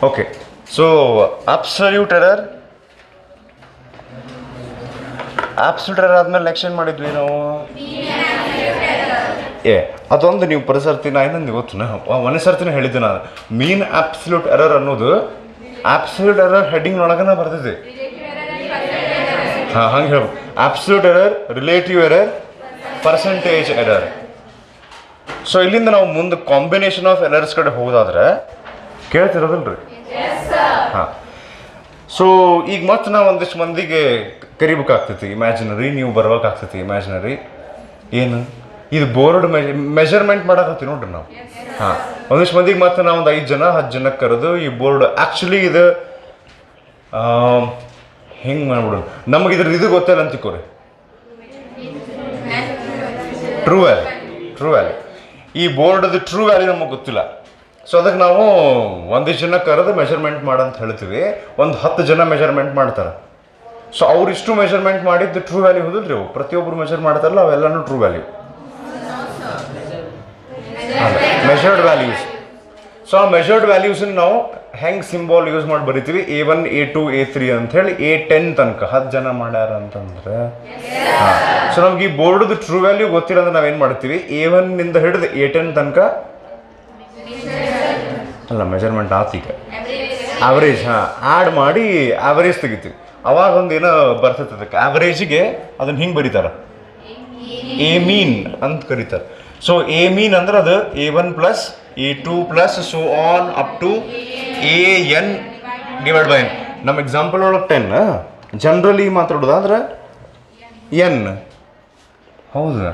Okay, so absolute error ಆದ್ಮೇಲೆ next ಏನು ಮಾಡಿದ್ವಿ ನಾವು? ಅದೊಂದು ನೀವು ಪರಿಸರ್ತಿ ನಾ ಏನಂದು ಗೊತ್ತು ಒಂದೇ ಸರ್ತಿನ ಹೇಳಿದ್ದೆ ನಾನು. ಮೀನ್ ಅಬ್ಸಲ್ಯೂಟ್ ಎರರ್ ಅನ್ನೋದು ಅಬ್ಸಲ್ಯೂಟ್ ಎರರ್ ಹೆಡ್ಡಿಂಗ್ ಒಳಗನ ಬರ್ತೈತಿ. ಹಾಂ, ಹಂಗೆ ಹೇಳ್ಬೇಕು. Absolute error, relative error, percentage error. So ಇಲ್ಲಿಂದ ನಾವು ಮುಂದೆ ಕಾಂಬಿನೇಷನ್ ಆಫ್ ಎರರ್ಸ್ ಕಡೆ ಹೋಗೋದಾದ್ರೆ ಕೇಳ್ತಿರೋದಿಲ್ಲ ರೀ? ಹಾಂ. ಸೊ ಈಗ ಮತ್ತೆ ನಾವು ಒಂದಿಷ್ಟು ಮಂದಿಗೆ ಕರಿಬೇಕಾಗ್ತೈತಿ ಇಮ್ಯಾಜಿನರಿ, ನೀವು ಬರ್ಬೇಕಾಗ್ತೈತಿ ಇಮ್ಯಾಜಿನರಿ. ಏನು ಇದು ಬೋರ್ಡ್ ಮೆಜರ್ಮೆಂಟ್ ಮಾಡಕತ್ತೀವಿ ನೋಡ್ರಿ ನಾವು. ಹಾಂ, ಒಂದಿಷ್ಟು ಮಂದಿಗೆ ಮತ್ತೆ ನಾವು ಒಂದು 5 ಜನ 10 ಜನಕ್ಕೆ ಕರೆದು ಈ ಬೋರ್ಡ್ ಆ್ಯಕ್ಚುಲಿ ಇದು ಹೆಂಗೆ ಮಾಡ್ಬಿಡೋದು, ನಮಗೆ ಇದು ಗೊತ್ತಿಲ್ಲ ಅಂತಿಕೋರಿ. ಟ್ರೂ ವ್ಯಾಲ್ಯೂ ಈ ಬೋರ್ಡದು ಟ್ರೂ ವ್ಯಾಲ್ಯೂ ನಮಗೆ ಗೊತ್ತಿಲ್ಲ. ಸೊ ಅದಕ್ಕೆ ನಾವು ಒಂದಿಷ್ಟು ಜನ ಕರೆದು ಮೆಜರ್ಮೆಂಟ್ ಮಾಡಂತ ಹೇಳ್ತೀವಿ. ಒಂದು 10 ಜನ ಮೆಜರ್ಮೆಂಟ್ ಮಾಡ್ತಾರೆ. ಸೊ ಅವರಿಷ್ಟು ಮೆಜರ್ಮೆಂಟ್ ಮಾಡಿದ್ದು ಟ್ರೂ ವ್ಯಾಲ್ಯೂ ಹೋದಿಲ್ರಿ. ಅವು ಪ್ರತಿಯೊಬ್ಬರು ಮೆಜರ್ ಮಾಡ್ತಾರಲ್ಲ ಅವೆಲ್ಲನೂ true value, measured values. So ಆ ಮೆಜರ್ಡ್ ವ್ಯಾಲ್ಯೂಸನ್ನು ನಾವು ಹೆಂಗೆ ಸಿಂಬಾಲ್ ಯೂಸ್ ಮಾಡಿ ಬರಿತೀವಿ? A1 A2 A3 ಅಂಥೇಳಿ A10 ತನಕ 10 ಜನ ಮಾಡ್ಯಾರ ಅಂತಂದ್ರೆ. ಹಾಂ, ಸೊ ನಮ್ಗೆ ಈ ಬೋರ್ಡ್ದು ಟ್ರೂ ವ್ಯಾಲ್ಯೂ ಗೊತ್ತಿಲ್ಲ ಅಂದ್ರೆ ನಾವೇನು ಮಾಡ್ತೀವಿ? A1 ನಿಂದ ಹಿಡಿದು A10 ತನಕ ಅಲ್ಲ, ಮೆಜರ್ಮೆಂಟ್ ಆತೀಗ ಆವ್ರೇಜ್, ಹಾಂ, ಆ್ಯಡ್ ಮಾಡಿ ಆವ್ರೇಜ್ ತೆಗಿತೀವಿ. ಅವಾಗ ಒಂದು ಏನೋ ಬರ್ತೈತೆ ಅದಕ್ಕೆ ಆವ್ರೇಜಿಗೆ ಅದನ್ನು ಹಿಂಗೆ ಬರೀತಾರೆ, ಎ ಮೀನ್ ಅಂತ ಕರೀತಾರೆ. ಸೊ ಎ ಮೀನ್ ಅಂದ್ರೆ ಅದು A1 plus A2 plus so on up to AN divide by N. ನಮ್ಮ ಎಕ್ಸಾಂಪಲ್ ಒಳಗೆ 10, ಜನರಲಿ ಮಾತಾಡೋದಾದ್ರೆ N. ಹೌದಾ?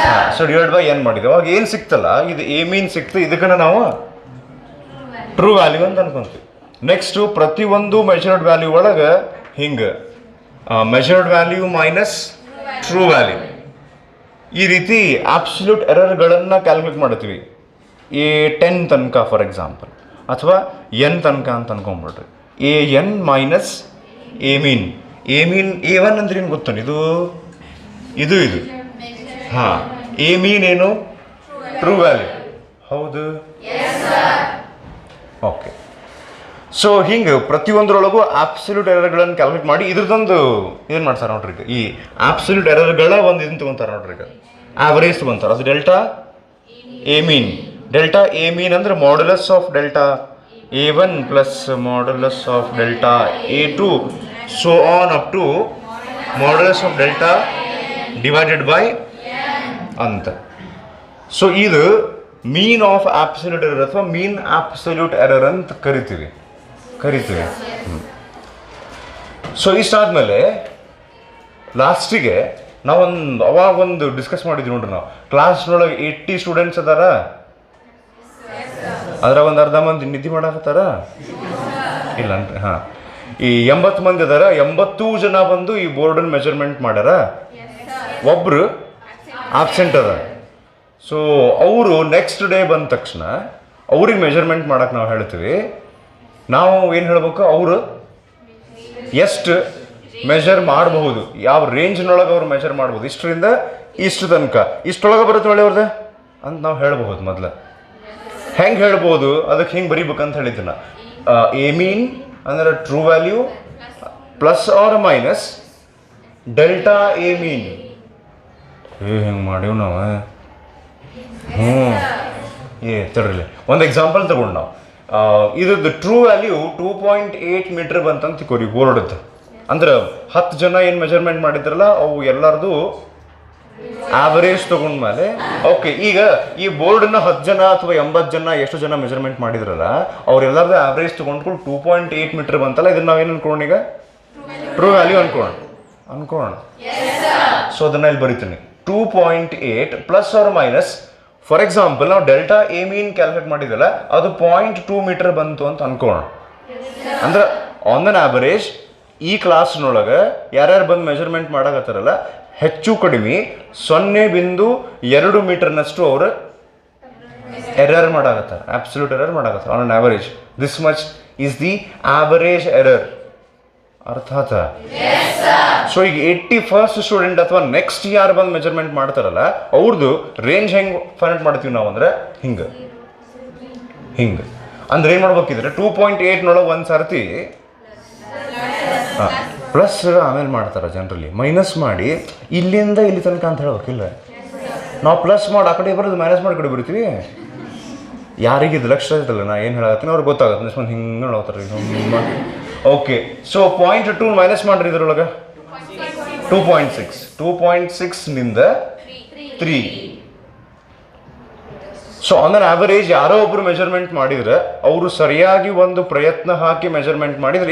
ಹಾಂ, ಸೊ ಡಿವೈಡ್ ಬೈ N ಮಾಡಿದೆ. ಅವಾಗ ಏನು ಸಿಕ್ತಲ್ಲ, ಇದು ಎ ಮೀನ್ ಸಿಕ್ತು. ಇದಕ್ಕನ್ನ ನಾವು ಟ್ರೂ ವ್ಯಾಲ್ಯೂ ಅಂತ ಅನ್ಕೊಂತೀವಿ. ನೆಕ್ಸ್ಟು ಪ್ರತಿಯೊಂದು ಮೆಜರ್ಡ್ ವ್ಯಾಲ್ಯೂ ಒಳಗೆ ಹಿಂಗೆ measured value minus true value ಈ ರೀತಿ ಅಬ್ಸಲ್ಯೂಟ್ ಎರರ್ಗಳನ್ನು ಕ್ಯಾಲ್ಕುಲೇಟ್ ಮಾಡ್ತೀವಿ. A10 ತನಕ ಫಾರ್ ಎಕ್ಸಾಂಪಲ್, ಅಥವಾ N ತನಕ ಅಂತ ಅನ್ಕೊಂಬಿಡ್ರಿ. AN minus A mean. A1 ಅಂದ್ರೆ ಏನು ಗೊತ್ತಾನೆ? ಇದು ಹಾಂ, ಎ ಮೀನ್ ಏನು? True value. ಹೌದು? ಓಕೆ. ಸೊ ಹಿಂಗೆ ಪ್ರತಿಯೊಂದರೊಳಗೂ ಆಬ್ಸಲ್ಯೂಟ್ ಎರರ್ಗಳನ್ನು ಕ್ಯಾಲ್ಕುಲೇಟ್ ಮಾಡಿ ಇದ್ರದ್ದೊಂದು ಏನು ಮಾಡ್ತಾರೆ ನೋಡ್ರಿ. ಈಗ ಈ ಆಬ್ಸಲ್ಯೂಟ್ ಎರರ್ಗಳ ಒಂದು ಇದನ್ನು ತೊಗೊತಾರೆ ನೋಡ್ರಿ. ಈಗ ಆವ್ರೇಜ್ ತೊಗೊತಾರೆ. ಅದು delta A mean. Delta A mean ಅಂದ್ರೆ modulus of delta A1 plus modulus of delta A2 so on up to modulus of delta divided by ಅಂತ. ಸೊ ಇದು ಮೀನ್ ಆಫ್ ಆಬ್ಸಲ್ಯೂಟ್ ಎರರ್ ಅಥವಾ ಮೀನ್ ಆಬ್ಸಲ್ಯೂಟ್ ಎರರ್ ಅಂತ ಕರಿತೀವಿ. So ಇಷ್ಟಾದ್ಮೇಲೆ ಲಾಸ್ಟಿಗೆ ಅವಾಗೊಂದು discuss ಮಾಡಿದ್ವಿ ನೋಡ್ರಿ. ನಾವು ಕ್ಲಾಸ್ನೊಳಗೆ 80 ಸ್ಟೂಡೆಂಟ್ಸ್ ಅದಾರ, ಅದ್ರಾಗ ಒಂದು ಅರ್ಧ ಮಂದಿ ನಿದ್ದೆ ಮಾಡಾಕತ್ತಾರ ಇಲ್ಲ ಅಂತ. ಹಾಂ, ಈ 80 ಮಂದಿ ಅದಾರ. 80 ಜನ ಬಂದು ಈ ಬೋರ್ಡನ್ನು ಮೆಜರ್ಮೆಂಟ್ ಮಾಡ್ಯಾರ. ಒಬ್ಬರು ಆಬ್ಸೆಂಟ್ ಅದ. ಸೊ ಅವರು ನೆಕ್ಸ್ಟ್ ಡೇ ಬಂದ ತಕ್ಷಣ ಅವ್ರಿಗೆ ಮೆಜರ್ಮೆಂಟ್ ಮಾಡಕ್ಕೆ ನಾವು ಹೇಳ್ತೀವಿ. ನಾವು ಏನು ಹೇಳ್ಬೇಕು? ಅವರು ಎಷ್ಟು ಮೆಜರ್ ಮಾಡಬಹುದು, ಯಾವ ರೇಂಜ್ನೊಳಗೆ ಅವ್ರು ಮೆಜರ್ ಮಾಡ್ಬೋದು, ಇಷ್ಟರಿಂದ ಇಷ್ಟು ತನಕ, ಇಷ್ಟೊಳಗೆ ಬರುತ್ತೆ ಒಳ್ಳೆ ಅವ್ರದ್ದು ಅಂತ ನಾವು ಹೇಳ್ಬಹುದು. ಮೊದಲು ಹೆಂಗೆ ಹೇಳ್ಬೋದು? ಅದಕ್ಕೆ ಹಿಂಗೆ ಬರೀಬೇಕಂತ ಹೇಳಿದ್ದೆ ನಾ. ಎ ಮೀನ್ ಅಂದ್ರೆ true value plus or minus delta A mean. ಹೆಂಗೆ ಮಾಡೀವಿ ನಾವು? ತಡ್ರಿ, ಒಂದು ಎಕ್ಸಾಂಪಲ್ ತಗೊಂಡು ನಾವು ಇದ್ರದ್ದು ಟ್ರೂ ವ್ಯಾಲ್ಯೂ 2.8 ಮೀಟರ್ ಬಂತಂತ ತಿಕೋರಿ ಬೋರ್ಡದ್ದು. ಅಂದ್ರೆ 10 ಜನ ಏನು ಮೆಜರ್ಮೆಂಟ್ ಮಾಡಿದ್ರಲ್ಲ ಅವು ಎಲ್ಲರದು ಆವರೇಜ್ ತಗೊಂಡ್ಮೇಲೆ. ಓಕೆ, ಈಗ ಈ ಬೋರ್ಡನ್ನ 10 ಜನ ಅಥವಾ 80 ಜನ ಎಷ್ಟು ಜನ ಮೆಜರ್ಮೆಂಟ್ ಮಾಡಿದ್ರಲ್ಲ ಅವ್ರೆಲ್ಲರದು ಆವರೇಜ್ ತೊಗೊಂಡ್ಕೊಂಡು 2.8 ಮೀಟರ್ ಬಂತಲ್ಲ. ಇದನ್ನ ನಾವೇನು ಅನ್ಕೊಳ್ಳೋಣ? ಈಗ ಟ್ರೂ ವ್ಯಾಲ್ಯೂ ಅನ್ಕೊಳ್ಳೋಣ. ಸೊ ಅದನ್ನ ಇಲ್ಲಿ ಬರೀತೀನಿ. 2.8 plus or minus, for example ನಾವು ಡೆಲ್ಟಾ ಎ ಮೀನ್ ಕ್ಯಾಲ್ಕುಲೇಟ್ ಮಾಡಿದಲ್ಲ ಅದು 0.2 ಮೀಟರ್ ಬಂತು ಅಂತ ಅನ್ಕೊಳ್ಳೋಣ. ಅಂದ್ರೆ ಆನ್ ಅನ್ ಆವರೇಜ್ ಈ ಕ್ಲಾಸ್ನೊಳಗೆ ಯಾರ್ಯಾರು ಬಂದು ಮೆಜರ್ಮೆಂಟ್ ಮಾಡಕತ್ತಾರಲ್ಲ ಹೆಚ್ಚು ಕಡಿಮೆ 0.2 ಮೀಟರ್ನಷ್ಟು ಅವರು ಎರರ್ ಮಾಡಾಕತ್ತಾರೆ, ಅಬ್ಸಲ್ಯೂಟ್ ಎರರ್ ಮಾಡಾಕತ್ತಾರೆ on an average. This much is the average error. ಅರ್ಥ ಆಯ್ತಾ? ಸೊ ಈಗ 81st ಸ್ಟೂಡೆಂಟ್ ಅಥವಾ ನೆಕ್ಸ್ಟ್ ಯಾರು ಬಂದು ಮೆಜರ್ಮೆಂಟ್ ಮಾಡ್ತಾರಲ್ಲ ಅವ್ರದ್ದು ರೇಂಜ್ ಹೆಂಗೆ ಫೈಂಡ್ ಮಾಡ್ತೀವಿ ನಾವು? ಅಂದರೆ ಹಿಂಗೆ ಅಂದ್ರೆ ಏನು ಮಾಡ್ಬೇಕಿದ್ರೆ 2.8 ಒಂದು ಸರ್ತಿ ಪ್ಲಸ್ ಆಮೇಲೆ ಮಾಡ್ತಾರೆ ಜನರಲಿ, ಮೈನಸ್ ಮಾಡಿ ಇಲ್ಲಿಂದ ಇಲ್ಲಿ ತನಕ ಅಂತ ಹೇಳ್ಬೇಕಿಲ್ಲ. ನಾವು ಪ್ಲಸ್ ಮಾಡಿ ಆ ಕಡೆ ಬರೋದು, ಮೈನಸ್ ಮಾಡಿ ಕಡೆ ಬರ್ತೀವಿ. ಯಾರಿಗಿದು ಲಕ್ಷ ಇರ್ತಲ್ಲ ನಾ ಏನು ಹೇಳತ್ತೀನಿ ಅವ್ರಿಗೆ ಗೊತ್ತಾಗುತ್ತೆ. ನೆಕ್ಸ್ಟ್ ಮಂತ್ ಹಿಂಗೆ ಹೇಳ್ತಾರೆ. ಓಕೆ, ಸೊ 0.2 ಮೈನಸ್ ಮಾಡ್ರಿ ಇದ್ರೊಳಗೆ 2.6. 2.6 3. ಸೊ ಆನ್ ಅನ್ ಆವರೇಜ್ ಯಾರೋ ಒಬ್ರು ಮೆಜರ್ಮೆಂಟ್ ಮಾಡಿದ್ರೆ ಅವರು ಸರಿಯಾಗಿ ಒಂದು ಪ್ರಯತ್ನ ಹಾಕಿ ಮೆಜರ್ಮೆಂಟ್ ಮಾಡಿದ್ರೆ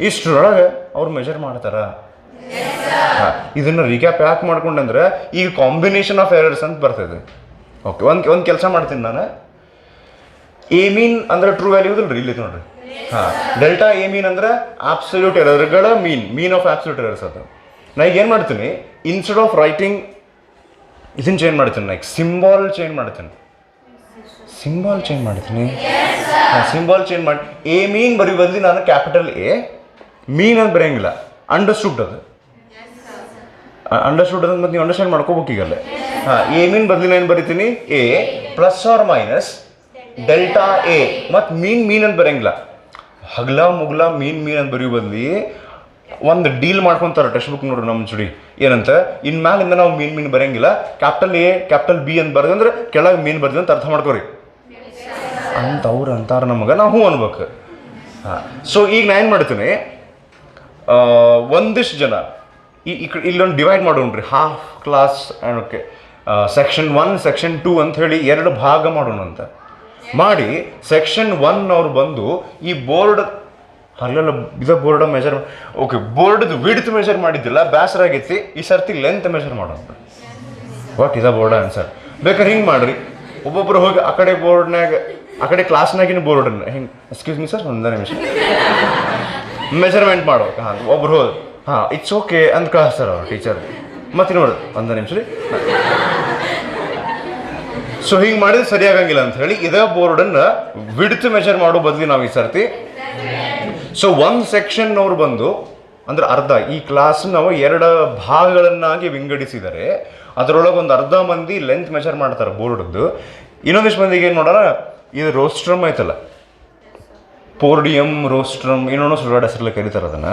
ಇಷ್ಟರೊಳಗೆ ಅವ್ರು ಮೆಜರ್ ಮಾಡ್ತಾರ. ಇದನ್ನು ರೀಕ್ಯಾಪ್ ಯಾಕೆ ಮಾಡ್ಕೊಂಡಂದ್ರೆ ಈಗ ಕಾಂಬಿನೇಷನ್ ಆಫ್ ಎರರ್ಸ್ ಅಂತ ಬರ್ತದೆ. ಓಕೆ, ಒಂದು ಕೆಲಸ ಮಾಡ್ತೀನಿ ನಾನು. ಎ ಮೀನ್ ಅಂದ್ರೆ ಟ್ರೂ ವ್ಯಾಲ್ಯೂ ಇದಿಲ್ಲ ರೀ, ಇಲ್ಲಿ ನೋಡ್ರಿ. ಡೆಲ್ಟಾ ಎ ಮೀನ್ ಅಂದ್ರೆ ಆಬ್ಸಲ್ಯೂಟ್ ಎರರ್ಗಳ ಮೀನ್ ಆಫ್ ಆಬ್ಸಲ್ಯೂಟ್ ಎರರ್ಸ್ ಅದು. ನಾ ಈಗ ಏನು ಮಾಡ್ತೀನಿ, ಇನ್ಸ್ಟೆಡ್ ಆಫ್ ರೈಟಿಂಗ್ ಇದನ್ನು ಚೇಂಜ್ ಮಾಡ್ತೀನಿ, ನಾ ಸಿಂಬಾಲ್ ಚೇಂಜ್ ಮಾಡ್ತೀನಿ. ಸಿಂಬಾಲ್ ಚೇಂಜ್ ಮಾಡಿ ಎ ಮೀನ್ ಬರೀ ಬದಲಿ ನಾನು ಕ್ಯಾಪಿಟಲ್ ಎ ಮೀನ್ ಅಂತ ಬರೆಯಂಗಿಲ್ಲ, ಅಂಡರ್ಸ್ಟುಡ್ ಅದು ಮತ್ತೆ ನೀವು ಅಂಡರ್ಸ್ಟ್ಯಾಂಡ್ ಮಾಡ್ಕೋಬೇಕು ಈಗಲ್ಲ. ಎ ಮೀನ್ ಬದಲಿ ಏನು ಬರಿತೀನಿ, A plus or minus delta A ಮತ್ತು ಮೀನ್ ಅಂತ ಬರೆಯಂಗಿಲ್ಲ. ಹಗ್ಲ ಮುಗ್ಲ ಮೀನ್ ಅಂತ ಬರೆಯೋ ಬದಲಿ ಒಂದು ಡೀಲ್ ಮಾಡ್ಕೊತಾರೆ ಟೆಕ್ಸ್ಟ್ ಬುಕ್ ನೋಡ್ರಿ ನಮ್ಮ ಜುಡಿ. ಏನಂತ ಇನ್ಮ್ಯಾಲಿಂದ ನಾವು ಮೀನ್ ಬರೆಯಂಗಿಲ್ಲ, ಕ್ಯಾಪಿಟಲ್ ಎ ಕ್ಯಾಪಿಟಲ್ ಬಿ ಅಂತ ಬರ್ದಂದ್ರೆ ಕೆಳಗೆ ಮೀನ್ ಬರ್ದಿ ಅಂತ ಅರ್ಥ ಮಾಡ್ಕೋರಿ ಅಂತ ಅವ್ರು ಅಂತಾರೆ ನಮಗೆ, ನಾವು ಹ್ಞೂ ಅನ್ಬೇಕು. ಸೊ ಈಗ ನಾ ಏನು ಮಾಡ್ತೀನಿ, ಒಂದಿಷ್ಟು ಜನ ಇಲ್ಲೊಂದು ಡಿವೈಡ್ ಮಾಡೋಣ್ರಿ, half class okay section 1 section 2 ಅಂತ ಹೇಳಿ 2 ಭಾಗ ಮಾಡೋಣ ಅಂತ ಮಾಡಿ, ಸೆಕ್ಷನ್ 1 ಅವ್ರು ಬಂದು ಈ ಬೋರ್ಡ್ ಅಲ್ಲೆಲ್ಲ ಬೋರ್ಡ್ ಮೆಜರ್ ಓಕೆ ಬೋರ್ಡ್ದು ವಿಡ್ತ್ ಮೆಜರ್ ಮಾಡಿದ್ದಿಲ್ಲ, ಬೇಸರ ಆಗೈತಿ, ಈ ಸರ್ತಿ ಲೆಂತ್ ಮೆಜರ್ ಮಾಡೋಣ. What is a board answer? ಬೇಕಾದ್ರೆ ಹಿಂಗೆ ಮಾಡ್ರಿ, ಒಬ್ಬೊಬ್ರು ಹೋಗಿ ಆ ಕಡೆ ಬೋರ್ಡ್ನಾಗ ಆ ಕಡೆ ಕ್ಲಾಸ್ನಾಗಿನ ಬೋರ್ಡನ್ನ ಹಿಂಗೆ ಎಕ್ಸ್ಕ್ಯೂಸ್ ಮೀ ಸರ್ ಒಂದೇ ನಿಮಿಷ ಮೆಜರ್ಮೆಂಟ್ ಮಾಡ್ಬೇಕು. ಒಬ್ರು ಹೋದ್ ಇಟ್ಸ್ ಓಕೆ ಅಂತ ಕಳಿಸ್ತಾರೆ ಅವ್ರು ಟೀಚರ್. ಮತ್ತೆ ನೋಡು ಒಂದೇ ನಿಮಿಷ ರೀ, ಸೊ ಹಿಂಗೆ ಮಾಡಿದ್ರೆ ಸರಿಯಾಗಂಗಿಲ್ಲ ಅಂತ ಹೇಳಿ ಇದೇ ಬೋರ್ಡನ್ನು ವಿಡ್ತ್ ಮೆಜರ್ ಮಾಡೋ ಬದಲಿ ನಾವು ಈ ಸರ್ತಿ ಸೊ 1 ಸೆಕ್ಷನ್ ಅವ್ರು ಬಂದು ಅಂದ್ರೆ ಅರ್ಧ ಈ ಕ್ಲಾಸ್ ನಾವು 2 ಭಾಗಗಳನ್ನಾಗಿ ವಿಂಗಡಿಸಿದರೆ ಅದರೊಳಗೆ ಒಂದು ಅರ್ಧ ಮಂದಿ ಲೆಂತ್ ಮೆಜರ್ ಮಾಡ್ತಾರೆ ಬೋರ್ಡ್ದು. ಇನ್ನೊಂದಿಷ್ಟು ಮಂದಿಗೆ ಏನು ಮಾಡೋಣ, ಇದು ರೋಸ್ಟ್ರಮ್ ಐತಲ್ಲ, ಪೋರ್ಡಿಯಂ ರೋಸ್ಟ್ರಮ್ ಇನ್ನೊಂದು ಸುಳ್ಳು ಹೆಸರಲ್ಲಿ ಕರೀತಾರೆ ಅದನ್ನು,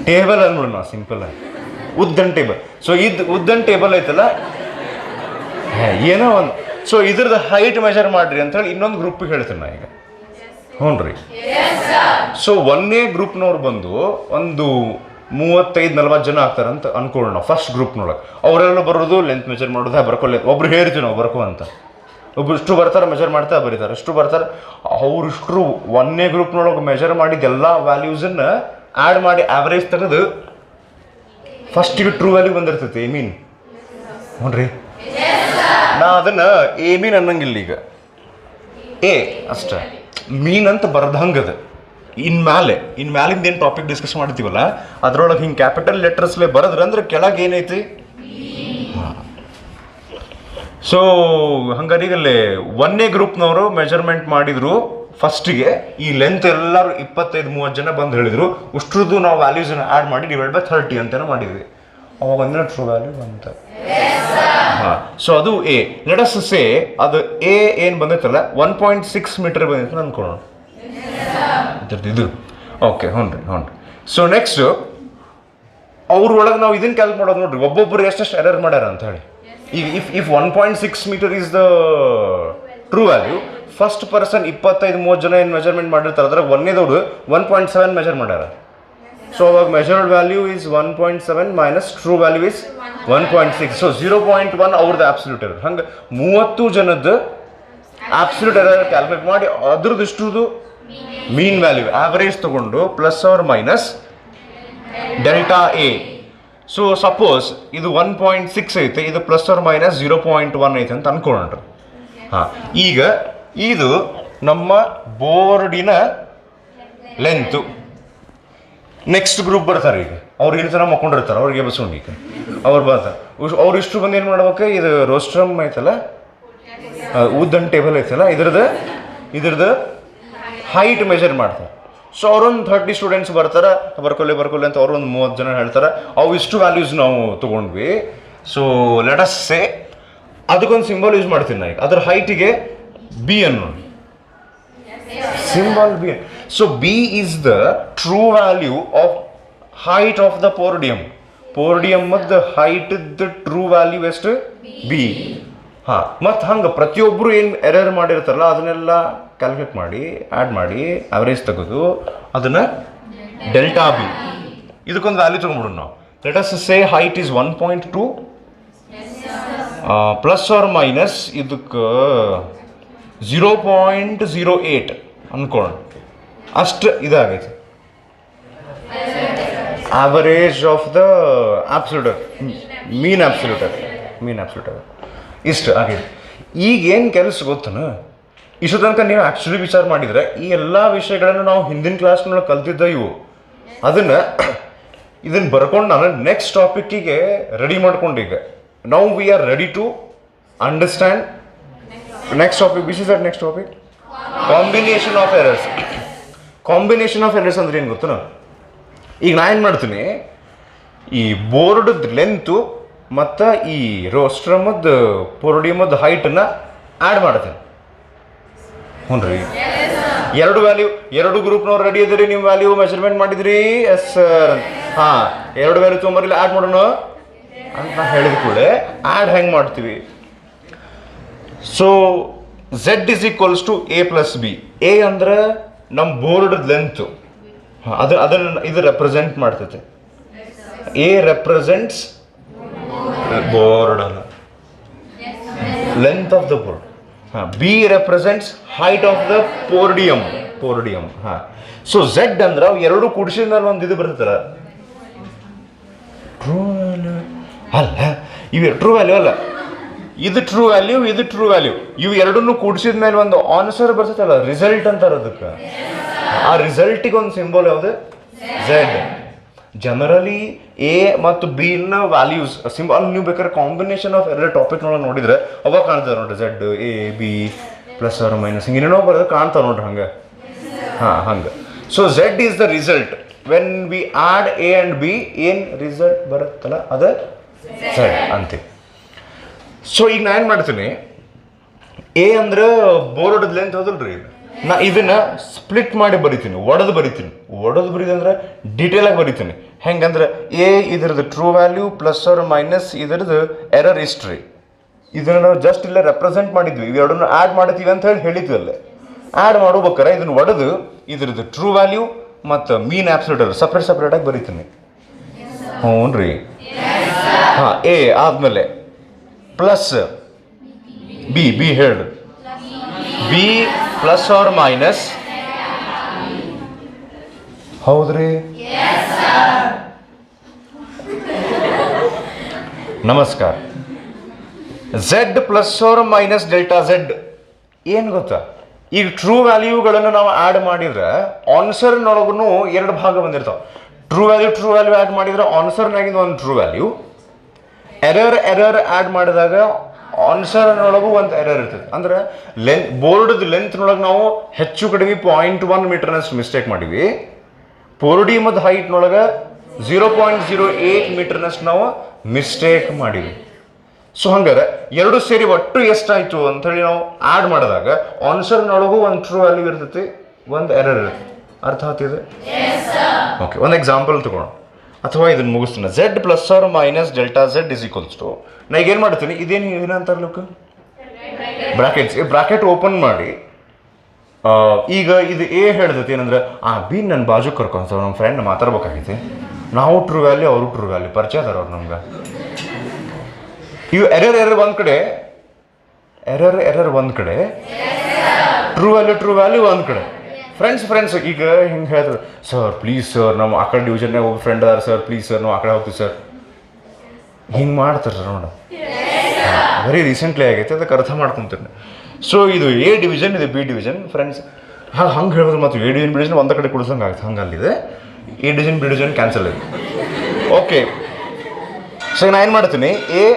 ಟೇಬಲ್ ಅಂದ್ಬಿಡು ನಾವು ಸಿಂಪಲ್ ಆಗಿ ಉದ್ದನ್ ಟೇಬಲ್. ಸೊ ಉದ್ದನ್ ಟೇಬಲ್ ಐತಲ್ಲ ಏನೋ ಒಂದು, ಸೊ ಇದ್ರದ್ದು ಹೈಟ್ ಮೆಜರ್ ಮಾಡ್ರಿ ಅಂತ ಹೇಳಿ ಇನ್ನೊಂದು ಗ್ರೂಪಿಗೆ ಹೇಳ್ತೀನಿ ನಾ ಈಗ. ಹ್ಞೂ ರೀ. ಸೊ 1ನೇ ಗ್ರೂಪ್ನವ್ರು ಬಂದು ಒಂದು 35-40 ಜನ ಆಗ್ತಾರೆ ಅಂತ ಅನ್ಕೊಳ್ಳೋಣ ನಾವು ಫಸ್ಟ್ ಗ್ರೂಪ್ನೊಳಗೆ. ಅವರೆಲ್ಲ ಬರೋದು ಲೆಂತ್ ಮೆಜರ್ ಮಾಡೋದು ಬರ್ಕೊಲ್ಲ, ಒಬ್ರು ಹೇಳ್ತೀವಿ ನಾವು ಬರ್ಕೋ ಅಂತ, ಒಬ್ರು ಇಷ್ಟು ಬರ್ತಾರೆ ಮೆಜರ್ ಮಾಡ್ತಾ ಬರೀತಾರೆ, ಇಷ್ಟು ಬರ್ತಾರೆ. ಅವ್ರಿಷ್ಟು 1ನೇ ಗ್ರೂಪ್ನೊಳಗೆ ಮೆಜರ್ ಮಾಡಿದ್ದೆಲ್ಲ ವ್ಯಾಲ್ಯೂಸನ್ನು ಆ್ಯಡ್ ಮಾಡಿ ಆ್ಯಾವ್ರೇಜ್ ತೆಗೆದು ಫಸ್ಟಿಗೆ ಟ್ರೂ ವ್ಯಾಲ್ಯೂ ಬಂದಿರ್ತೈತಿ ಎ ಮೀನ್. ನೋಡ್ರಿ, ನಾ ಅದನ್ನು ಎ ಮೀನ್ ಅನ್ನಂಗಿಲ್ಲ, ಈಗ ಎ ಅಷ್ಟೇ ಮೀನ್ ಅಂತ ಬರ್ದಂಗದ. ಇನ್ಮ್ಯಾಲಿಂದ ಏನು ಟಾಪಿಕ್ ಡಿಸ್ಕಸ್ ಮಾಡ್ತೀವಲ್ಲ ಅದ್ರೊಳಗೆ ಹಿಂಗೆ ಕ್ಯಾಪಿಟಲ್ ಲೆಟರ್ಸ್ಲೇ ಬರದ್ರೆ ಅಂದ್ರೆ ಕೆಳಗೆ ಏನೈತಿ. ಸೊ ಹಂಗಾರೆ ಈಗಲ್ಲೇ 1ನೇ ಗ್ರೂಪ್ನವರು ಮೆಜರ್ಮೆಂಟ್ ಮಾಡಿದ್ರು ಫಸ್ಟಿಗೆ ಈ ಲೆಂತ್ ಎಲ್ಲರೂ 25-30 ಜನ ಬಂದು ಹೇಳಿದ್ರು, ಅಷ್ಟ್ರದ್ದು ನಾವು ವ್ಯಾಲ್ಯೂಸನ್ನು ಆ್ಯಡ್ ಮಾಡಿ ಡಿವೈಡ್ ಬೈ 30 ಅಂತಲೇ ಮಾಡಿದ್ವಿ. ಅವಾಗ ಒಂದಿನ ಟ್ರೂ ವ್ಯಾಲ್ಯೂ ಬಂತ. ಸೊ ಅದು ಎ. ಲೆಟ್ ಅಸ್ ಸೇ ಅದು ಎ ಏನು ಬಂದೈತಲ್ಲ 1.6 ಮೀಟರ್ ಬಂದಿತ್ತು ಅನ್ಕೊಳ್ಳೋಣ ಇದು. ಓಕೆ ಹ್ಞೂ ರೀ. ಸೊ ನೆಕ್ಸ್ಟ್ ಅವ್ರೊಳಗೆ ನಾವು ಇದನ್ನು ಕ್ಯಾಲ್ಕ್ ಮಾಡೋದು ನೋಡ್ರಿ, ಒಬ್ಬೊಬ್ಬರು ಎಷ್ಟೆಷ್ಟು ಎರರ್ ಮಾಡ್ಯಾರ ಅಂತ ಹೇಳಿ. ಈಗ if 1.6 metre is the true value, first person 25-30 ಜನ ಏನು ಮೆಜರ್ಮೆಂಟ್ ಮಾಡಿರ್ತಾರೆ ಅದ್ರಾಗ 1ನೇದವ್ರು 1.7 ಮೆಜರ್ ಮಾಡ್ಯಾರ. ಸೊ ಅವಾಗ measured value is 1.7 minus true value is 1.6. So 0.1 ಅವ್ರದ್ದು ಆಬ್ಸಲ್ಯೂಟ್ ಎರರ್. ಹಂಗೆ 30 ಜನದ್ದು ಆಬ್ಸಲ್ಯೂಟ್ ಎರರ್ ಕ್ಯಾಲ್ಕುಲೇಟ್ ಮಾಡಿ ಅದ್ರದ್ದು ಇಷ್ಟುದು ಮೀನ್ ವ್ಯಾಲ್ಯೂ ಆವರೇಜ್ ತಗೊಂಡು plus or minus delta A. So suppose ಇದು 1.6 ಐತೆ, ಇದು ಪ್ಲಸ್ ಆರ್ ಮೈನಸ್ 0.1 ಐತೆ ಅಂತ ಅನ್ಕೊಳ್ಳೋಣ. ಈಗ ಇದು ನಮ್ಮ ಬೋರ್ಡಿನ ಲೆಂತು. ನೆಕ್ಸ್ಟ್ ಗ್ರೂಪ್ ಬರ್ತಾರೆ, ಈಗ ಅವ್ರು ಇಲ್ಲಿ ತನಕ ಮಕ್ಕೊಂಡಿರ್ತಾರೆ, ಅವ್ರಿಗೆ ಬಸ್ಕೊಂಡು ಈಗ ಅವ್ರು ಬರ್ತಾರೆ. ಅವ್ರು ಇಷ್ಟು ಬಂದು ಏನು ಮಾಡ್ಬೇಕು, ಇದು ರೋಸ್ಟ್ರಮ್ ಐತಲ್ಲ, ಉದ್ದನ್ ಟೇಬಲ್ ಐತಲ್ಲ, ಇದ್ರದ್ದು ಹೈಟ್ ಮೆಜರ್ ಮಾಡ್ತಾರೆ. ಸೊ ಅವ್ರೊಂದು 30 ಸ್ಟೂಡೆಂಟ್ಸ್ ಬರ್ತಾರೆ, ಬರ್ಕೊಳ್ಳಿ ಅಂತ ಅವ್ರು ಒಂದು 30 ಜನ ಹೇಳ್ತಾರೆ. ಅವು ಇಷ್ಟು ವ್ಯಾಲ್ಯೂಸ್ ನಾವು ತೊಗೊಂಡ್ವಿ. ಸೊ ಲೆಟ್ ಅಸ್ ಸೇ ಅದಕ್ಕೊಂದು ಸಿಂಬಲ್ ಯೂಸ್ ಮಾಡ್ತೀನಿ ನಾ ಈಗ. ಅದ್ರ ಹೈಟಿಗೆ ಬಿ ಅನ್ನು symbol B. So B is the true value of height of the poridium. Poridium the height the true value ಎಷ್ಟು B. ಹಾಂ, ಮತ್ತು ಹಂಗೆ ಪ್ರತಿಯೊಬ್ಬರು ಏನು ಎರರ್ ಮಾಡಿರ್ತಾರಲ್ಲ ಅದನ್ನೆಲ್ಲ ಕ್ಯಾಲ್ಕುಲೇಟ್ ಮಾಡಿ ಆ್ಯಡ್ ಮಾಡಿ ಅವರೇಜ್ ತೆಗೆದು ಅದನ್ನು ಡೆಲ್ಟಾ ಬಿ ಇದಕ್ಕೊಂದು ವ್ಯಾಲ್ಯೂ ತೊಗೊಂಡ್ಬಿಡೋಣ ನಾವು. Let us say height is 1.2 plus or minus ಇದಕ್ಕೆ 0.08 ಅನ್ಕೊಳ್ಳೋಣ. ಅಷ್ಟು ಇದಾಗೈತೆ average of the absolute error mean absolute error ಇಷ್ಟು ಆಗಿದೆ. ಈಗ ಏನು ಕೆಲಸ ಗೊತ್ತನ, ಇಷ್ಟು ತನಕ ನೀವು ಆ್ಯಕ್ಚುಲಿ ವಿಚಾರ ಮಾಡಿದರೆ ಈ ಎಲ್ಲ ವಿಷಯಗಳನ್ನು ನಾವು ಹಿಂದಿನ ಕ್ಲಾಸ್ನೊಳಗೆ ಕಲ್ತಿದ್ದ ಇವು ಇದನ್ನು ಬರ್ಕೊಂಡು ನಾನು ನೆಕ್ಸ್ಟ್ ಟಾಪಿಕ್ಕಿಗೆ ರೆಡಿ ಮಾಡ್ಕೊಂಡು ಈಗ now we are ready to understand next topic. Which is that next topic? Combination of errors. Combination of errors ಅಂದ್ರೆ ಏನು ಗೊತ್ತನ, ಈಗ ನಾ ಏನು ಮಾಡ್ತೀನಿ, ಈ ಬೋರ್ಡ್ ಲೆಂತು ಮತ್ತು ಈ ರೋಸ್ಟ್ರಮದ್ದು ಪೊರೋಡಿಯಮದ್ದು ಹೈಟನ್ನು ಆ್ಯಡ್ ಮಾಡ್ತೀನಿ. ಹ್ಞೂ ರೀ, ಎರಡು ಗ್ರೂಪ್ನವ್ರು ರೆಡಿ ಇದ್ದೀರಿ, ನೀವು ವ್ಯಾಲ್ಯೂ ಮೆಜರ್ಮೆಂಟ್ ಮಾಡಿದ್ರಿ. Yes sir. ಹಾಂ, ಎರಡು ವ್ಯಾಲ್ಯೂ ತೊಗೊಂಬರಿಲ್ಲ ಆ್ಯಡ್ ಮಾಡೋಣ ಅಂತ ನಾ ಹೇಳಿದ ಕೂಡಲೇ ಆ್ಯಡ್ ಹೆಂಗೆ ಮಾಡ್ತೀವಿ? So Z is equals to A plus B. A ಅಂದ್ರೆ ನಮ್ಮ ಬೋರ್ಡ್ ಲೆಂತು, ಅದನ್ನು ಇದು ರೆಪ್ರೆಸೆಂಟ್ ಮಾಡ್ತೈತೆ. ಎ ರೆಪ್ರೆಸೆಂಟ್ಸ್ ಬೋರ್ಡ್ ಅಲ್ಲ, ಲೆಂತ್ ಆಫ್ ದ ಬೋರ್ಡ್. ಹಾಂ, B represents height of the podium. ಹಾಂ, ಸೊ ಝೆಡ್ ಅಂದ್ರೆ ಅವು ಎರಡು ಕೂಡಿಸಿದ ಮೇಲೆ ಒಂದು ಇದು ಬರ್ತಲ್ಲ, ಟ್ರೂ ವ್ಯಾಲ್ಯೂ ಅಲ್ಲ, ಇವು ಟ್ರೂ ವ್ಯಾಲ್ಯೂ ಅಲ್ಲ, ಇದು ಟ್ರೂ ವ್ಯಾಲ್ಯೂ, ಇವು ಎರಡನ್ನೂ ಕೂಡಿಸಿದ ಮೇಲೆ ಒಂದು ಆನ್ಸರ್ ಬರ್ತೈತಲ್ಲ, ರಿಸಲ್ಟ್ ಅಂತಾರೆ ಅದಕ್ಕೆ. ಆ ರಿಸಲ್ಟಿಗೆ ಒಂದು ಸಿಂಬಲ್ ಯಾವುದು? ಝೆಡ್. ಜನರಲಿ ಎ ಮತ್ತು ಬಿ ನ ವ್ಯಾಲ್ಯೂಸ್ ಸಿಂಬಲ್ ನೀವು ಬೇಕಾದ್ರೆ ಕಾಂಬಿನೇಷನ್ ಆಫ್ ಎರಡು ಟಾಪಿಕ್ನೊಳಗೆ ನೋಡಿದ್ರೆ ಅವಾಗ ಕಾಣ್ತದೆ ನೋಡ್ರಿ, Z A B plus or minus ಹಿಂಗೆ ಏನೇನೋ ಬರೋದು ಕಾಣ್ತಾವೆ ನೋಡ್ರಿ ಹಂಗೆ. ಹಾಂ, ಹಂಗೆ. So Z is the result. When we add A and B ಏನು ರಿಸಲ್ಟ್ ಬರುತ್ತಲ್ಲ ಅದು ಝೆಡ್ ಅಂತೀವಿ. ಸೊ ಈಗ ನಾನು ಏನು ಮಾಡ್ತೀನಿ, ಎ ಅಂದ್ರೆ ಬೋರ್ಡ್ ಲೆಂತ್ ಹೌದಲ್ರಿ, ನಾ ಇದನ್ನ ಸ್ಪ್ಲಿಟ್ ಮಾಡಿ ಬರಿತೀನಿ, ಒಡೆದು ಬರೀದಂದ್ರೆ ಡೀಟೇಲಾಗಿ ಬರಿತೀನಿ. ಹೆಂಗಂದ್ರೆ ಎ ಇದರದ್ದು true value plus or minus ಇದರದ್ದು ಎರರ್ ಹಿಸ್ಟ್ರಿ, ಇದನ್ನು ನಾವು ಜಸ್ಟ್ ಇಲ್ಲ ರೆಪ್ರೆಸೆಂಟ್ ಮಾಡಿದ್ವಿ, ಇವೆರಡನ್ನು ಆ್ಯಡ್ ಮಾಡ್ತೀವಿ ಅಂತ ಹೇಳಿದ್ವಿ ಅಲ್ಲೇ. ಆ್ಯಡ್ ಮಾಡ್ಬೇಕಾರೆ ಇದನ್ನು ಒಡೆದು ಇದ್ರದ್ದು ಟ್ರೂ ವ್ಯಾಲ್ಯೂ ಮತ್ತು ಮೀನ್ ಆಬ್ಸಲ್ಯೂಟರ್ ಸಪ್ರೇಟಾಗಿ ಬರಿತೀನಿ. ಹ್ಞೂ ರೀ. ಹಾಂ, ಎ ಆದಮೇಲೆ ಪ್ಲಸ್ ಬಿ ಹೇಳಿ, ಬಿ ಪ್ಲಸ್ ಆರ್ ಮೈನಸ್, ಹೌದ್ರಿ? ನಮಸ್ಕಾರ. Z plus or minus delta Z ಏನು ಗೊತ್ತಾ, ಈಗ ಟ್ರೂ ವ್ಯಾಲ್ಯೂಗಳನ್ನು ನಾವು ಆ್ಯಡ್ ಮಾಡಿದ್ರೆ ಆನ್ಸರ್ನೊಳಗೂ ಎರಡು ಭಾಗ ಬಂದಿರ್ತಾವೆ. ಟ್ರೂ ವ್ಯಾಲ್ಯೂ ಆ್ಯಡ್ ಮಾಡಿದ್ರೆ ಆನ್ಸರ್ನಾಗಿಂದ ಒಂದು ಟ್ರೂ ವ್ಯಾಲ್ಯೂ, ಎರರ್ ಆ್ಯಡ್ ಮಾಡಿದಾಗ ಆನ್ಸರ್ನೊಳಗೂ ಒಂದು ಎರರ್ ಇರ್ತದೆ. ಅಂದ್ರೆ ಬೋರ್ಡ್ ಲೆಂತ್ನೊಳಗೆ ನಾವು ಹೆಚ್ಚು ಕಡಿಮೆ 0.1 ಮೀಟರ್ನಷ್ಟು ಮಿಸ್ಟೇಕ್ ಮಾಡಿವಿ, ಪೋರ್ಡಿಯಮದ ಹೈಟ್ನೊಳಗೆ 0.08 ಮೀಟರ್ನಷ್ಟು ನಾವು ಮಿಸ್ಟೇಕ್ ಮಾಡಿವಿ. ಸೊ ಹಂಗಾರೆ ಎರಡು ಸೇರಿ ಒಟ್ಟು ಎಷ್ಟಾಯಿತು ಅಂಥೇಳಿ ನಾವು ಆ್ಯಡ್ ಮಾಡಿದಾಗ ಆನ್ಸರ್ನೊಳಗೂ ಒಂದು ಟ್ರೂ ವ್ಯಾಲ್ಯೂ ಇರ್ತೈತಿ, ಒಂದು ಎರರ್ ಇರ್ತೈತಿ. ಅರ್ಥ ಆಗ್ತಿದೆ? ಓಕೆ, ಒಂದು ಎಕ್ಸಾಂಪಲ್ ತಗೊಳ್ಳೋಣ, ಅಥವಾ ಇದನ್ನು ಮುಗಿಸ್ತೀನಿ. Z plus or minus delta Z is equals to, ನಾ ಈಗ ಏನು ಮಾಡ್ತೀನಿ, ಏನಂತಾರೆ ಲುಕ್ ಬ್ರಾಕೆಟ್ ಓಪನ್ ಮಾಡಿ, ಈಗ ಇದು ಎ ಹೇಳ್ದೈತಿ ಏನಂದ್ರೆ ಬಿ ನನ್ನ ಬಾಜು ಕರ್ಕೊಂತ ನಮ್ಮ ಫ್ರೆಂಡ್ ಮಾತಾಡ್ಬೇಕಾಗೈತಿ, ನಾವು ಟ್ರೂ ವ್ಯಾಲ್ಯೂ ಅವರು ಟ್ರೂ ವ್ಯಾಲ್ಯೂ ಪರಿಚಯ ಅದಾರ ಅವ್ರು ನಮ್ಗೆ. ಇವು ಎರರ್ ಒಂದು ಕಡೆ, ಎರರ್ ಒಂದು ಕಡೆ, ಟ್ರೂ ವ್ಯಾಲ್ಯೂ ಒಂದು ಕಡೆ. ಫ್ರೆಂಡ್ಸ್ ಈಗ ಹಿಂಗೆ ಹೇಳ್ತಾರೆ, ಸರ್ ಪ್ಲೀಸ್ ಸರ್ ನಮ್ಮ ಆ ಕಡೆ ಡಿವಿಷನ್ನಾಗ ಒಬ್ಬ ಫ್ರೆಂಡ್ ಅದಾರ ಸರ್, ಪ್ಲೀಸ್ ಸರ್ ನಾವು ಆ ಕಡೆ ಹೋಗ್ತೀವಿ ಸರ್, ಹಿಂಗೆ ಮಾಡ್ತಾರೆ ಸರ್ ನೋಡ. ವೆರಿ ರೀಸೆಂಟ್ಲಿ ಆಗೈತೆ, ಅದಕ್ಕೆ ಅರ್ಥ ಮಾಡ್ಕೊತೀನಿ. ಸೊ ಇದು ಎ ಡಿವಿಷನ್, ಇದು ಬಿ ಡಿವಿಷನ್. ಫ್ರೆಂಡ್ಸ್ ಹಂಗೆ ಹೇಳಿದ್ರೆ ಮತ್ತು ಎ ಡಿವಿಷನ್ ಬಿ ಡಿವಿಷನ್ ಒಂದೇ ಕಡೆ ಕುಡಿಸಂಗೆ ಆಗುತ್ತೆ, ಹಂಗೆ ಅಲ್ಲಿದೆ. A division B division cancel ಇದೆ. ಓಕೆ, ಸೊ ನಾನು ಏನು ಮಾಡ್ತೀನಿ, ಎ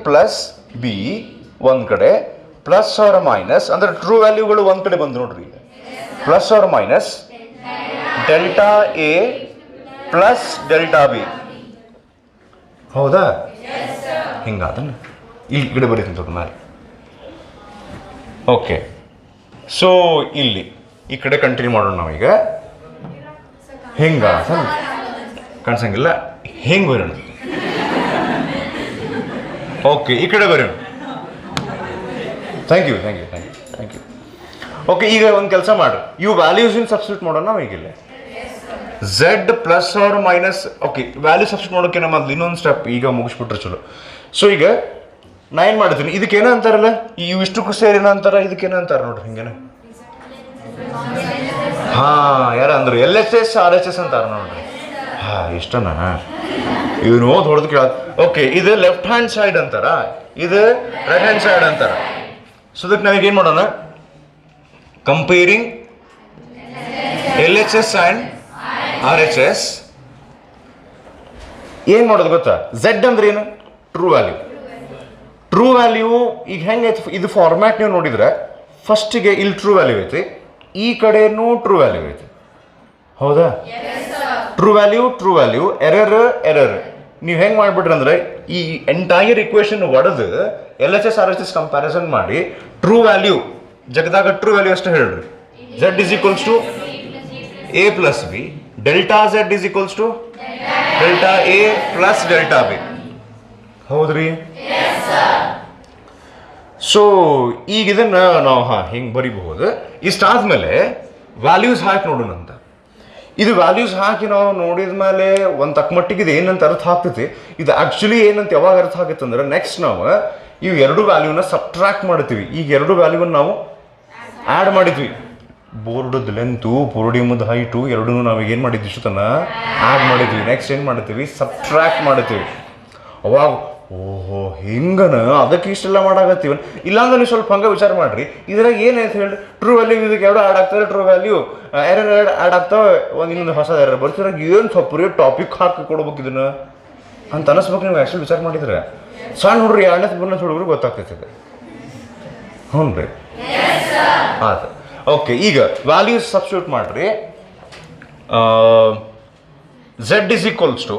ಪ್ಲಸ್ ಬಿ ಒಂದು ಕಡೆ, ಪ್ಲಸ್ ಆರ್ ಮೈನಸ್ ಅಂದ್ರೆ ಟ್ರೂ ವ್ಯಾಲ್ಯೂಗಳು ಒಂದು ಕಡೆ ಬಂದು ನೋಡ್ರಿ, plus or minus delta A plus delta B. ಹೌದಾ? ಹಿಂಗಾದನ್ನ ಈ ಕಡೆ ಬರೀತೀನಿ ಸ್ವಲ್ಪ ಮೇಲೆ. ಓಕೆ, ಸೊ ಇಲ್ಲಿ ಈ ಕಡೆ ಕಂಟಿನ್ಯೂ ಮಾಡೋಣ ನಾವೀಗ. ಹಿಂಗ ಕಾಣಿಸಂಗಿಲ್ಲ, ಹೆಂಗೆ ಬರೋಣ. ಓಕೆ, ಈ ಕಡೆ ಬರೋಣ. Thank you. ಓಕೆ, ಈಗ ಒಂದು ಕೆಲಸ ಮಾಡ್ರಿ, ಇವು ವ್ಯಾಲ್ಯೂಸಿನ ಸಬ್ಸ್ಟಿಟ್ಯೂಟ್ ಮಾಡೋಣ ನಾವು ಈಗಿಲ್ಲ. Z plus or minus. Okay, value substitute ಮಾಡೋಕೆ ನಮ್ಮದು ಇನ್ನೊಂದು ಸ್ಟೆಪ್ ಈಗ ಮುಗಿಸ್ಬಿಟ್ರೆ ಚಲೋ. ಸೊ ಈಗ ನಾ ಏನು ಮಾಡ್ತೀನಿ, ಇದಕ್ಕೇನೋ ಅಂತಾರಲ್ಲ, ಇವು ಇಷ್ಟಕ್ಕೂ ಸೇರಿ ಏನೋ ಅಂತಾರ, ಇದಕ್ಕೇನೋ ಅಂತಾರೆ ನೋಡ್ರಿ, ಹಿಂಗೇನ. ಯಾರ ಅಂದ್ರು LHS RHS ಅಂತಾರ ನೋಡ್ರಿ. ಇಷ್ಟನಾ ಇವನು ಹೊಡೆದು ಕೇಳ. ಓಕೆ, ಇದು ಲೆಫ್ಟ್ ಹ್ಯಾಂಡ್ ಸೈಡ್ ಅಂತಾರ, ಇದು ರೈಟ್ ಹ್ಯಾಂಡ್ ಸೈಡ್ ಅಂತಾರ. ಸೊ ಅದಕ್ಕೆ ನಾವೀಗ ಏನು ಮಾಡೋಣ, ಕಂಪೇರಿಂಗ್ LHS ಆ್ಯಂಡ್ RHS. ಏನು ಮಾಡೋದು ಗೊತ್ತಾ, ಝೆಡ್ ಅಂದ್ರೆ ಏನು, ಟ್ರೂ ವ್ಯಾಲ್ಯೂ. ಟ್ರೂ ವ್ಯಾಲ್ಯೂ ಈಗ ಹೆಂಗೈತಿ, ಇದು ಫಾರ್ಮ್ಯಾಟ್ ನೀವು ನೋಡಿದ್ರೆ ಫಸ್ಟಿಗೆ ಇಲ್ಲಿ ಟ್ರೂ ವ್ಯಾಲ್ಯೂ ಐತಿ, ಈ ಕಡೆನೂ ಟ್ರೂ ವ್ಯಾಲ್ಯೂ ಐತಿ, ಹೌದಾ? True value, error. ನೀವು ಹೆಂಗೆ ಮಾಡಿಬಿಟ್ರಿ ಅಂದ್ರೆ ಈ ಎಂಟೈರ್ ಇಕ್ವೇಶನ್ ಒಡೆದು LHS RHS ಕಂಪ್ಯಾರಿಸನ್ ಮಾಡಿ ಟ್ರೂ ವ್ಯಾಲ್ಯೂ ಜಗದಾಗ ಟ್ರೂ ವ್ಯಾಲ್ಯೂ ಅಷ್ಟೇ ಹೇಳ್ರಿ. Z is equals to A plus B, delta Z is equals to delta A plus delta B. ಹೌದ್ರಿ? ಸೊ ಈಗ ಇದನ್ನ ನಾವು ಹಿಂಗೆ ಬರಿಬಹುದು. ಇಷ್ಟಾದ್ಮೇಲೆ ವ್ಯಾಲ್ಯೂಸ್ ಹಾಕಿ ನೋಡೋಣ ಅಂತ. ಇದು ವ್ಯಾಲ್ಯೂಸ್ ಹಾಕಿ ನಾವು ನೋಡಿದ ಮೇಲೆ ಒಂದು ತಕ್ಕ ಮಟ್ಟಿಗೆ ಇದು ಏನಂತ ಅರ್ಥ ಆಗ್ತೈತಿ. ಇದು ಆ್ಯಕ್ಚುಲಿ ಏನಂತ ಯಾವಾಗ ಅರ್ಥ ಆಗತ್ತೆ ಅಂದ್ರೆ, ನೆಕ್ಸ್ಟ್ ನಾವು ಇವು ಎರಡು ವ್ಯಾಲ್ಯೂನ ಸಬ್ಟ್ರಾಕ್ಟ್ ಮಾಡ್ತೀವಿ. ಈಗ ಎರಡು ವ್ಯಾಲ್ಯೂವನ್ನು ನಾವು ಆ್ಯಡ್ ಮಾಡಿದ್ವಿ. ಬೋರ್ಡದ ಲೆಂತು, ಪೋಡಿಯಮದ ಹೈಟು ಎರಡೂ ನಾವೀಗ ಏನು ಮಾಡಿದ್ವಿ ಇಷ್ಟನ್ನ ಆ್ಯಡ್ ಮಾಡಿದ್ವಿ. ನೆಕ್ಸ್ಟ್ ಏನು ಮಾಡ್ತೀವಿ, ಸಬ್ಟ್ರಾಕ್ಟ್ ಮಾಡ್ತೀವಿ. ಅವಾಗ ಓಹೋ ಹಿಂಗನ ಅದಕ್ಕೆ ಇಷ್ಟೆಲ್ಲ ಮಾಡಾಕತ್ತೀವಿ. ಇಲ್ಲಾಂದ್ರೆ ನೀವು ಸ್ವಲ್ಪ ಹಂಗೆ ವಿಚಾರ ಮಾಡಿರಿ, ಇದ್ರಾಗ ಏನೈತೆ ಹೇಳಿ, ಟ್ರೂ ವ್ಯಾಲ್ಯೂ ಇದಕ್ಕೆ ಎರಡು ಆ್ಯಡ್ ಆಗ್ತಾರೆ, ಟ್ರೂ ವ್ಯಾಲ್ಯೂ ಎರರ್ ಆ್ಯಡ್ ಆಗ್ತಾವೆ, ಇನ್ನೊಂದು ಹೊಸ ಎರರ್ ಬರ್ತಿರಾಗ ಏನು ಸಪ್ರೇಟ್ ಟಾಪಿಕ್ ಹಾಕಿ ಕೊಡ್ಬೇಕು ಇದನ್ನು ಅಂತ ಅನಿಸ್ಬೇಕು. ನೀವು ಆ್ಯಕ್ಚುಲಿ ವಿಚಾರ ಮಾಡಿದ್ರೆ ಸಣ್ಣ ಹುಡ್ರಿ 2ನೇ ಹುಡುಗರು ಗೊತ್ತಾಗ್ತೈತೆ. ಹ್ಞೂ ರೀ, ಆಯ್ತು. ಓಕೆ, ಈಗ ವ್ಯಾಲ್ಯೂಸ್ ಸಬ್ಸ್ಟಿಟ್ಯೂಟ್ ಮಾಡಿರಿ. Z is equals to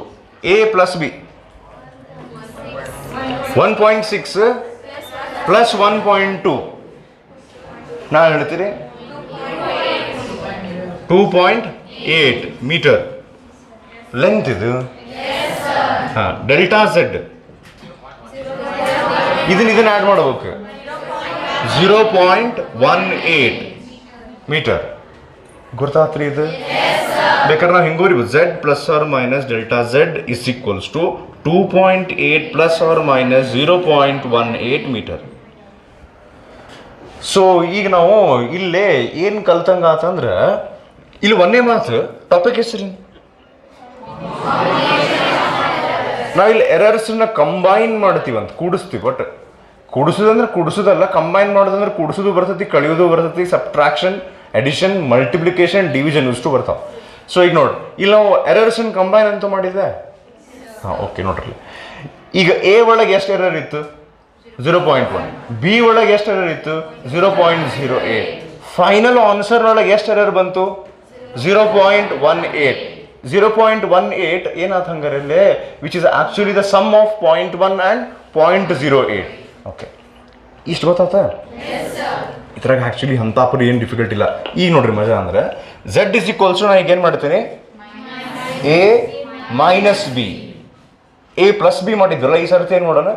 A plus B, 1.6 plus 1.2 ನಾನು ಹೇಳ್ತೀರಿ 2.8 ಮೀಟರ್ ಲೆಂತ್ ಇದು. ಡೆಲ್ಟಾ Z ಇದನ್ನ ಆ್ಯಡ್ ಮಾಡಬೇಕು, 0.18 ಮೀಟರ್. ಗೊತ್ತಾತ್ರಿ ಇದು? ಬೇಕಾದ್ರೆ ನಾವು ಹಿಂಗೆ ಬರೀಬೋದು, Z plus or minus delta Z is equals to 2.8 plus or minus 0.18 metre. So ಈಗ ನಾವು ಇಲ್ಲೇ ಏನು ಕಲ್ತಂಗ ಆತಂದ್ರೆ, ಇಲ್ಲಿ ಒಂದೇ ಮಾತು ಟಾಪಿಕ್ ಹೆಸರು ನಾವಿಲ್ಲಿ ಎರರ್ಸನ್ನ ಕಂಬೈನ್ ಮಾಡ್ತೀವಿ ಅಂತ, ಕೂಡಿಸ್ತೀವಿ. ಬಟ್ ಕೂಡಿಸೋದಂದ್ರೆ ಕೂಡಿಸೋದಲ್ಲ, ಕಂಬೈನ್ ಮಾಡೋದಂದ್ರೆ ಕೂಡಿಸೋದು ಬರ್ತೈತಿ, ಕಳಿಯೋದು ಬರ್ತೈತಿ, ಸಬ್ಟ್ರಾಕ್ಷನ್, ಎಡಿಷನ್, ಮಲ್ಟಿಪ್ಲಿಕೇಶನ್, ಡಿವಿಷನ್ ಇಷ್ಟು ಬರ್ತಾವೆ. ಸೊ ಈಗ ನೋಡಿ, ಇಲ್ಲಿ ನಾವು ಎರರ್ಸನ್ನ ಕಂಬೈನ್ ಅಂತ ಮಾಡಿದ್ದೆ. ಓಕೆ, ನೋಡ್ರಿ ಈಗ A ಒಳಗೆ ಎಷ್ಟು ಎರರ್ ಇತ್ತು, 0.1. B ಒಳಗೆ ಎಷ್ಟು ಎರರ್ ಇತ್ತು, 0.08. ಫೈನಲ್ ಆನ್ಸರ್ ಒಳಗೆ ಎಷ್ಟು ಎರರ್ ಬಂತು, 0.18. 0.18 ಏನಾಯ್ತು ಹಂಗಾರಲ್ಲೇ, which is actually the sum of 0.1 and 0.08. Okay, ಇಷ್ಟು ಗೊತ್ತಾತ? ಇದ್ರಾಗ ಆ್ಯಕ್ಚುಲಿ ಅಂತಾಪುರ ಏನು ಡಿಫಿಕಲ್ಟ್ ಇಲ್ಲ. ಈಗ ನೋಡ್ರಿ ಮಜಾ ಅಂದರೆ, Z ಇಸ್ ಈಕ್ವಲ್ಸ್ ಟು, ನಾನು ಈಗ ಏನು ಮಾಡ್ತೀನಿ, A minus B, A plus B ಮಾಡಿದ್ವಲ್ಲ, ಈ ಸರ್ತಿ ಏನು ಮಾಡೋಣ,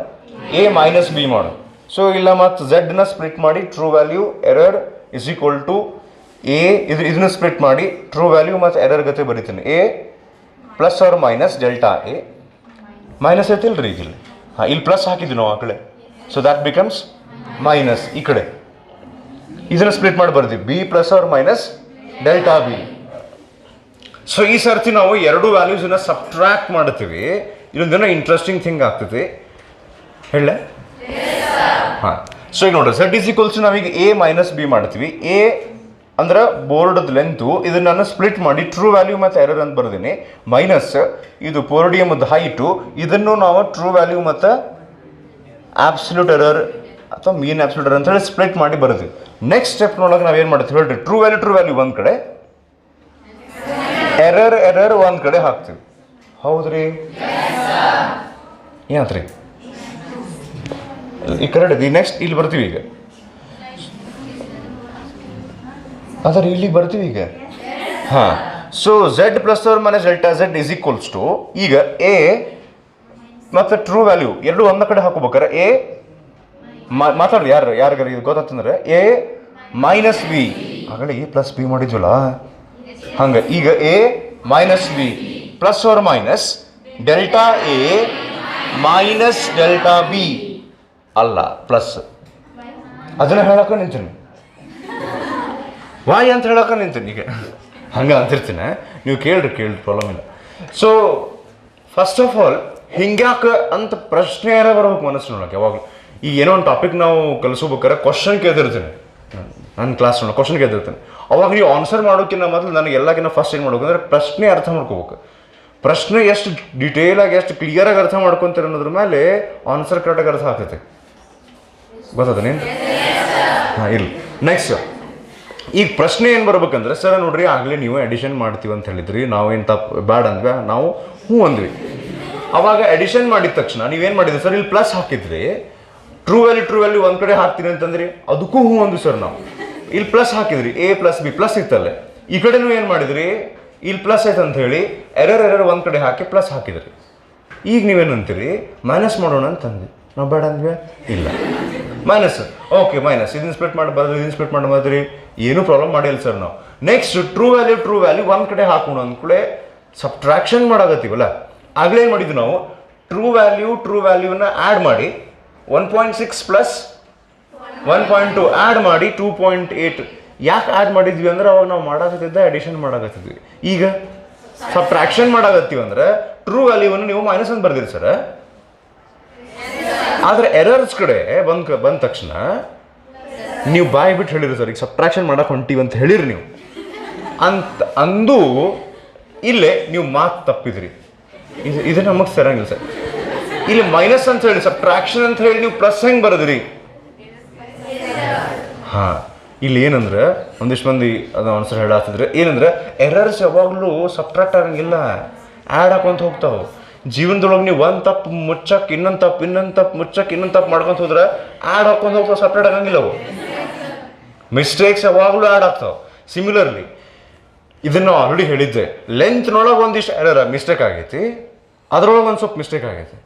A ಮೈನಸ್ B ಮಾಡೋಣ. ಸೊ ಇಲ್ಲ ಮತ್ತು Z ಸ್ಪ್ಲಿಟ್ ಮಾಡಿ true value error is equal to A, ಇದನ್ನು ಸ್ಪ್ಲಿಟ್ ಮಾಡಿ ಟ್ರೂ ವ್ಯಾಲ್ಯೂ ಮತ್ತು ಎರರ್ ಗತೆ ಬರೀತೀನಿ. A plus or minus delta A, minus ಐತಿಲ್ಲ ರೀ ಈಗ ಇಲ್ಲಿ. ಇಲ್ಲಿ ಪ್ಲಸ್ ಹಾಕಿದ್ವಿ ನಾವು ಆ ಕಡೆ, ಸೊ ದ್ಯಾಟ್ ಬಿಕಮ್ಸ್ ಮೈನಸ್. ಈ ಕಡೆ ಇದನ್ನು ಸ್ಪ್ಲಿಟ್ ಮಾಡಿ ಬರ್ತೀವಿ, B plus or minus delta B. So ಈ ಸರ್ತಿ ನಾವು ಎರಡು ವ್ಯಾಲ್ಯೂಸನ್ನ ಸಬ್ಟ್ರಾಕ್ಟ್ ಮಾಡ್ತೀವಿ. ಇದೊಂದೇನೋ ಇಂಟ್ರೆಸ್ಟಿಂಗ್ ಥಿಂಗ್ ಆಗ್ತೈತಿ, ಹೇಳ? ಹಾಂ, ಸೊ ಈಗ ನೋಡ್ರಿ, Z ಇಸ್ ಈಕ್ವಲ್ಸ್ ನಾವೀಗ A ಮೈನಸ್ B ಮಾಡ್ತೀವಿ. A ಅಂದ್ರೆ ಬೋರ್ಡದ ಲೆಂತು, ಇದನ್ನು ನಾನು ಸ್ಪ್ಲಿಟ್ ಮಾಡಿ ಟ್ರೂ ವ್ಯಾಲ್ಯೂ ಮತ್ತು ಎರರ್ ಅಂತ ಬರ್ದೀನಿ. ಮೈನಸ್ ಇದು ಪೋಡಿಯಮದ ಹೈಟು, ಇದನ್ನು ನಾವು ಟ್ರೂ ವ್ಯಾಲ್ಯೂ ಮತ್ತು ಆಬ್ಸಲ್ಯೂಟ್ ಎರರ್ ಅಥವಾ ಮೀನ್ ಆಬ್ಸಲ್ಯೂಟ್ ಎರರ್ ಅಂತ ಹೇಳಿ ಸ್ಪ್ಲಿಟ್ ಮಾಡಿ ಬರ್ತೀವಿ. ನೆಕ್ಸ್ಟ್ ಸ್ಟೆಪ್ನೊಳಗೆ ನಾವೇನು ಮಾಡ್ತೀವಿ ಹೇಳ್ರಿ, ಟ್ರೂ ವ್ಯಾಲ್ಯೂ ಒಂದು ಕಡೆ, ಎರರ್ ಒಂದು ಕಡೆ ಹಾಕ್ತೀವಿ. ಹೌದ್ರಿ? ಏನಾತ್ರಿ ಈ ಕರೆಕ್ಟ್. ನೆಕ್ಸ್ಟ್ ಇಲ್ಲಿ ಬರ್ತೀವಿ. ಈಗ ಅದರ ಇಲ್ಲಿ ಬರ್ತೀವಿ ಈಗ. ಹಾಂ, so Z plus or minus delta Z is equals to, ಈಗ ಎ ಮತ್ತು ಟ್ರೂ ವ್ಯಾಲ್ಯೂ ಎರಡು ಒಂದ ಕಡೆ ಹಾಕೋಬೇಕಾರೆ ಎ ಮಾತಾಡ್ರಿ ಯಾರಿಗಾರ ಇದು ಗೊತ್ತಾಗ್ತಂದ್ರೆ ಎ ಮೈನಸ್ ಬಿ, ಆಗಲೇ ಎ ಪ್ಲಸ್ ಬಿ ಮಾಡಿದ್ವಲ್ಲ ಹಂಗೆ, ಈಗ A minus B plus or minus delta A minus delta B ಅಲ್ಲ ಪ್ಲಸ್, ಅದನ್ನ ಹೇಳಕ್ಕೆ ನಿಂತೀನಿ, ವಾಯ್ ಅಂತ ಹೇಳಕ್ಕೆ ನಿಂತೀನಿ ಈಗ, ಹಂಗೆ ಅಂತಿರ್ತೀನಿ, ನೀವು ಕೇಳ್ರಿ ಪ್ರಾಬ್ಲಮ್ ಇಲ್ಲ. ಸೊ ಫಸ್ಟ್ ಆಫ್ ಆಲ್ ಹಿಂಗ್ಯಾಕೆ ಅಂತ ಪ್ರಶ್ನೆ ಯಾರ ಬರ್ಬೇಕು ಮನಸ್ಸಿನೊಳಗೆ ಯಾವಾಗಲೂ. ಈಗ ಏನೋ ಒಂದು ಟಾಪಿಕ್ ನಾವು ಕಲಿಸ್ಬೇಕಾರೆ ಕ್ವಶನ್ ಕೇಳ್ತಿರ್ತೀನಿ, ನನ್ನ ಕ್ಲಾಸ್ನೊಳಗೆ ಕ್ವಶನ್ ಕೇಳ್ತಿರ್ತೀನಿ, ಅವಾಗ ನೀವು ಆನ್ಸರ್ ಮಾಡೋಕ್ಕಿಂತ ಮೊದಲು ನನಗೆ ಎಲ್ಲಕ್ಕಿಂತ ಫಸ್ಟ್ ಏನು ಮಾಡ್ಬೇಕು ಅಂದರೆ ಪ್ರಶ್ನೆ ಅರ್ಥ ಮಾಡ್ಕೋಬೇಕು. ಪ್ರಶ್ನೆ ಎಷ್ಟು ಡಿಟೇಲಾಗಿ ಎಷ್ಟು ಕ್ಲಿಯರಾಗಿ ಅರ್ಥ ಮಾಡ್ಕೊತೀರ ಅನ್ನೋದ್ರ ಮೇಲೆ ಆನ್ಸರ್ ಕರೆಕ್ಟಾಗಿ ಅರ್ಥ ಆಗ್ತೈತೆ. ಗೊತ್ತದ ನೀನು? ಹಾಂ, ಇಲ್ಲ. ನೆಕ್ಸ್ಟ್ ಈಗ ಪ್ರಶ್ನೆ ಏನು ಬರ್ಬೇಕಂದ್ರೆ, ಸರ್ ನೋಡ್ರಿ ಆಗಲೇ ನೀವು ಎಡಿಷನ್ ಮಾಡ್ತೀವಿ ಅಂತ ಹೇಳಿದ್ರಿ, ನಾವೇನು ತಪ್ಪು ಬ್ಯಾಡ್ ಅಂದ್ವಿ, ನಾವು ಹ್ಞೂ ಅಂದ್ವಿ. ಅವಾಗ ಎಡಿಷನ್ ಮಾಡಿದ ತಕ್ಷಣ ನೀವೇನು ಮಾಡಿದ್ರಿ ಸರ್, ಇಲ್ಲಿ ಪ್ಲಸ್ ಹಾಕಿದ್ರಿ, ಟ್ರೂ ವ್ಯಾಲ್ಯೂ ಒಂದು ಕಡೆ ಹಾಕ್ತೀರಿ ಅಂತಂದ್ರಿ, ಅದಕ್ಕೂ ಹ್ಞೂ ಅಂದ್ವಿ ಸರ್ ನಾವು. ಇಲ್ಲಿ ಪ್ಲಸ್ ಹಾಕಿದ್ರಿ, ಎ ಪ್ಲಸ್ ಬಿ ಪ್ಲಸ್ ಇತ್ತಲ್ಲೇ, ಈ ಕಡೆನೂ ಏನು ಮಾಡಿದ್ರಿ, ಇಲ್ಲಿ ಪ್ಲಸ್ ಐತೆ ಅಂತ ಹೇಳಿ ಎರರ್ ಒಂದು ಕಡೆ ಹಾಕಿ ಪ್ಲಸ್ ಹಾಕಿದ್ರಿ. ಈಗ ನೀವೇನಂತೀರಿ ಮೈನಸ್ ಮಾಡೋಣ ಅಂತಂದ್ವಿ, ನಾವು ಬೇಡ ಅಂದ್ವಿ, ಇಲ್ಲ ಮೈನಸ್, ಓಕೆ ಮೈನಸ್, ಇದನ್ನ ಸ್ಪ್ಲಿಟ್ ಮಾಡಿ ಬರೋದು, ಇದನ್ನ ಸ್ಪ್ಲಿಟ್ ಮಾಡಿ ಬಂದ್ರಿ, ಏನೂ ಪ್ರಾಬ್ಲಮ್ ಮಾಡಿಲ್ಲ ಸರ್ ನಾವು. ನೆಕ್ಸ್ಟ್ ಟ್ರೂ ವ್ಯಾಲ್ಯೂ ಒಂದು ಕಡೆ ಹಾಕೋಣ ಅಂದ್ಕೂಡೆ ಸಬ್ಟ್ರಾಕ್ಷನ್ ಮಾಡಾಕತ್ತೀವಲ್ಲ, ಆಗಲೇ ಏನು ಮಾಡಿದ್ವಿ ನಾವು, ಟ್ರೂ ವ್ಯಾಲ್ಯೂನ ಆ್ಯಡ್ ಮಾಡಿ 1.6 ಪ್ಲಸ್ 1.2 ಆ್ಯಡ್ ಮಾಡಿ 2.8. ಯಾಕೆ ಆ್ಯಡ್ ಮಾಡಿದ್ವಿ ಅಂದ್ರೆ ಅವಾಗ ನಾವು ಮಾಡಾಕತ್ತಿದ್ದ ಎಡಿಷನ್ ಮಾಡಾಕತ್ತಿದ್ವಿ. ಈಗ ಸಬ್ಟ್ರಾಕ್ಷನ್ ಮಾಡಾಕತ್ತೀವಿ ಅಂದ್ರೆ ಟ್ರೂ ವ್ಯಾಲ್ಯೂವನ್ನು ನೀವು ಮೈನಸ್ ಅಂತ ಬರ್ದಿರಿ ಸರ್. ಆದರೆ ಎರರ್ಸ್ ಕಡೆ ಬಂದ ತಕ್ಷಣ ನೀವು ಬಾಯಿ ಬಿಟ್ಟು ಹೇಳಿರಿ ಸರ್, ಈಗ ಸಬ್ಟ್ರಾಕ್ಷನ್ ಮಾಡಕ್ಕೆ ಹೊಂಟೀವಿ ಅಂತ ಹೇಳಿರಿ ನೀವು ಅಂದು ಇಲ್ಲೇ ನೀವು ಮಾತು ತಪ್ಪಿದ್ರಿ. ಇದು ನಮಗೆ ಸರಂಗಿಲ್ಲ ಸರ್. ಇಲ್ಲಿ ಮೈನಸ್ ಅಂತ ಹೇಳಿ ಸಬ್ಟ್ರಾಕ್ಷನ್ ಅಂತ ಹೇಳಿ ನೀವು ಪ್ಲಸ್ ಹೆಂಗೆ ಬರೋದ್ರಿ? ಹಾಂ, ಇಲ್ಲಿ ಏನಂದ್ರೆ ಒಂದಿಷ್ಟು ಮಂದಿ ಅದು ಆನ್ಸರ್ ಹೇಳಾತಿದ್ರೆ ಏನಂದ್ರೆ ಎರರ್ಸ್ ಯಾವಾಗಲೂ ಸಬ್ಟ್ರಾಕ್ಟ್ ಆಗಂಗಿಲ್ಲ, ಆ್ಯಡ್ ಹಾಕೊಂತ ಹೋಗ್ತಾವೆ. ಜೀವನದೊಳಗೆ ನೀವು ಒಂದು ತಪ್ಪು ಮುಚ್ಚಕ್ಕೆ ಇನ್ನೊಂದು ತಪ್ಪು ಮಾಡ್ಕೊಂತ ಹೋದ್ರೆ ಆ್ಯಡ್ ಹಾಕೊಂಡು ಹೋಗ್ತಾವೆ, ಸಪ್ರೇಟ್ ಆಗಂಗಿಲ್ಲ ಅವು. ಮಿಸ್ಟೇಕ್ಸ್ ಯಾವಾಗಲೂ ಆ್ಯಡ್ ಆಗ್ತಾವೆ. ಸಿಮಿಲರ್ಲಿ ಇದನ್ನು ಆಲ್ರೆಡಿ ಹೇಳಿದ್ದೆ, ಲೆಂತ್ನೊಳಗೆ ಒಂದಿಷ್ಟು ಎರರ್ ಮಿಸ್ಟೇಕ್ ಆಗೈತಿ, ಅದ್ರೊಳಗೆ ಒಂದು ಸ್ವಲ್ಪ ಮಿಸ್ಟೇಕ್ ಆಗೈತಿ.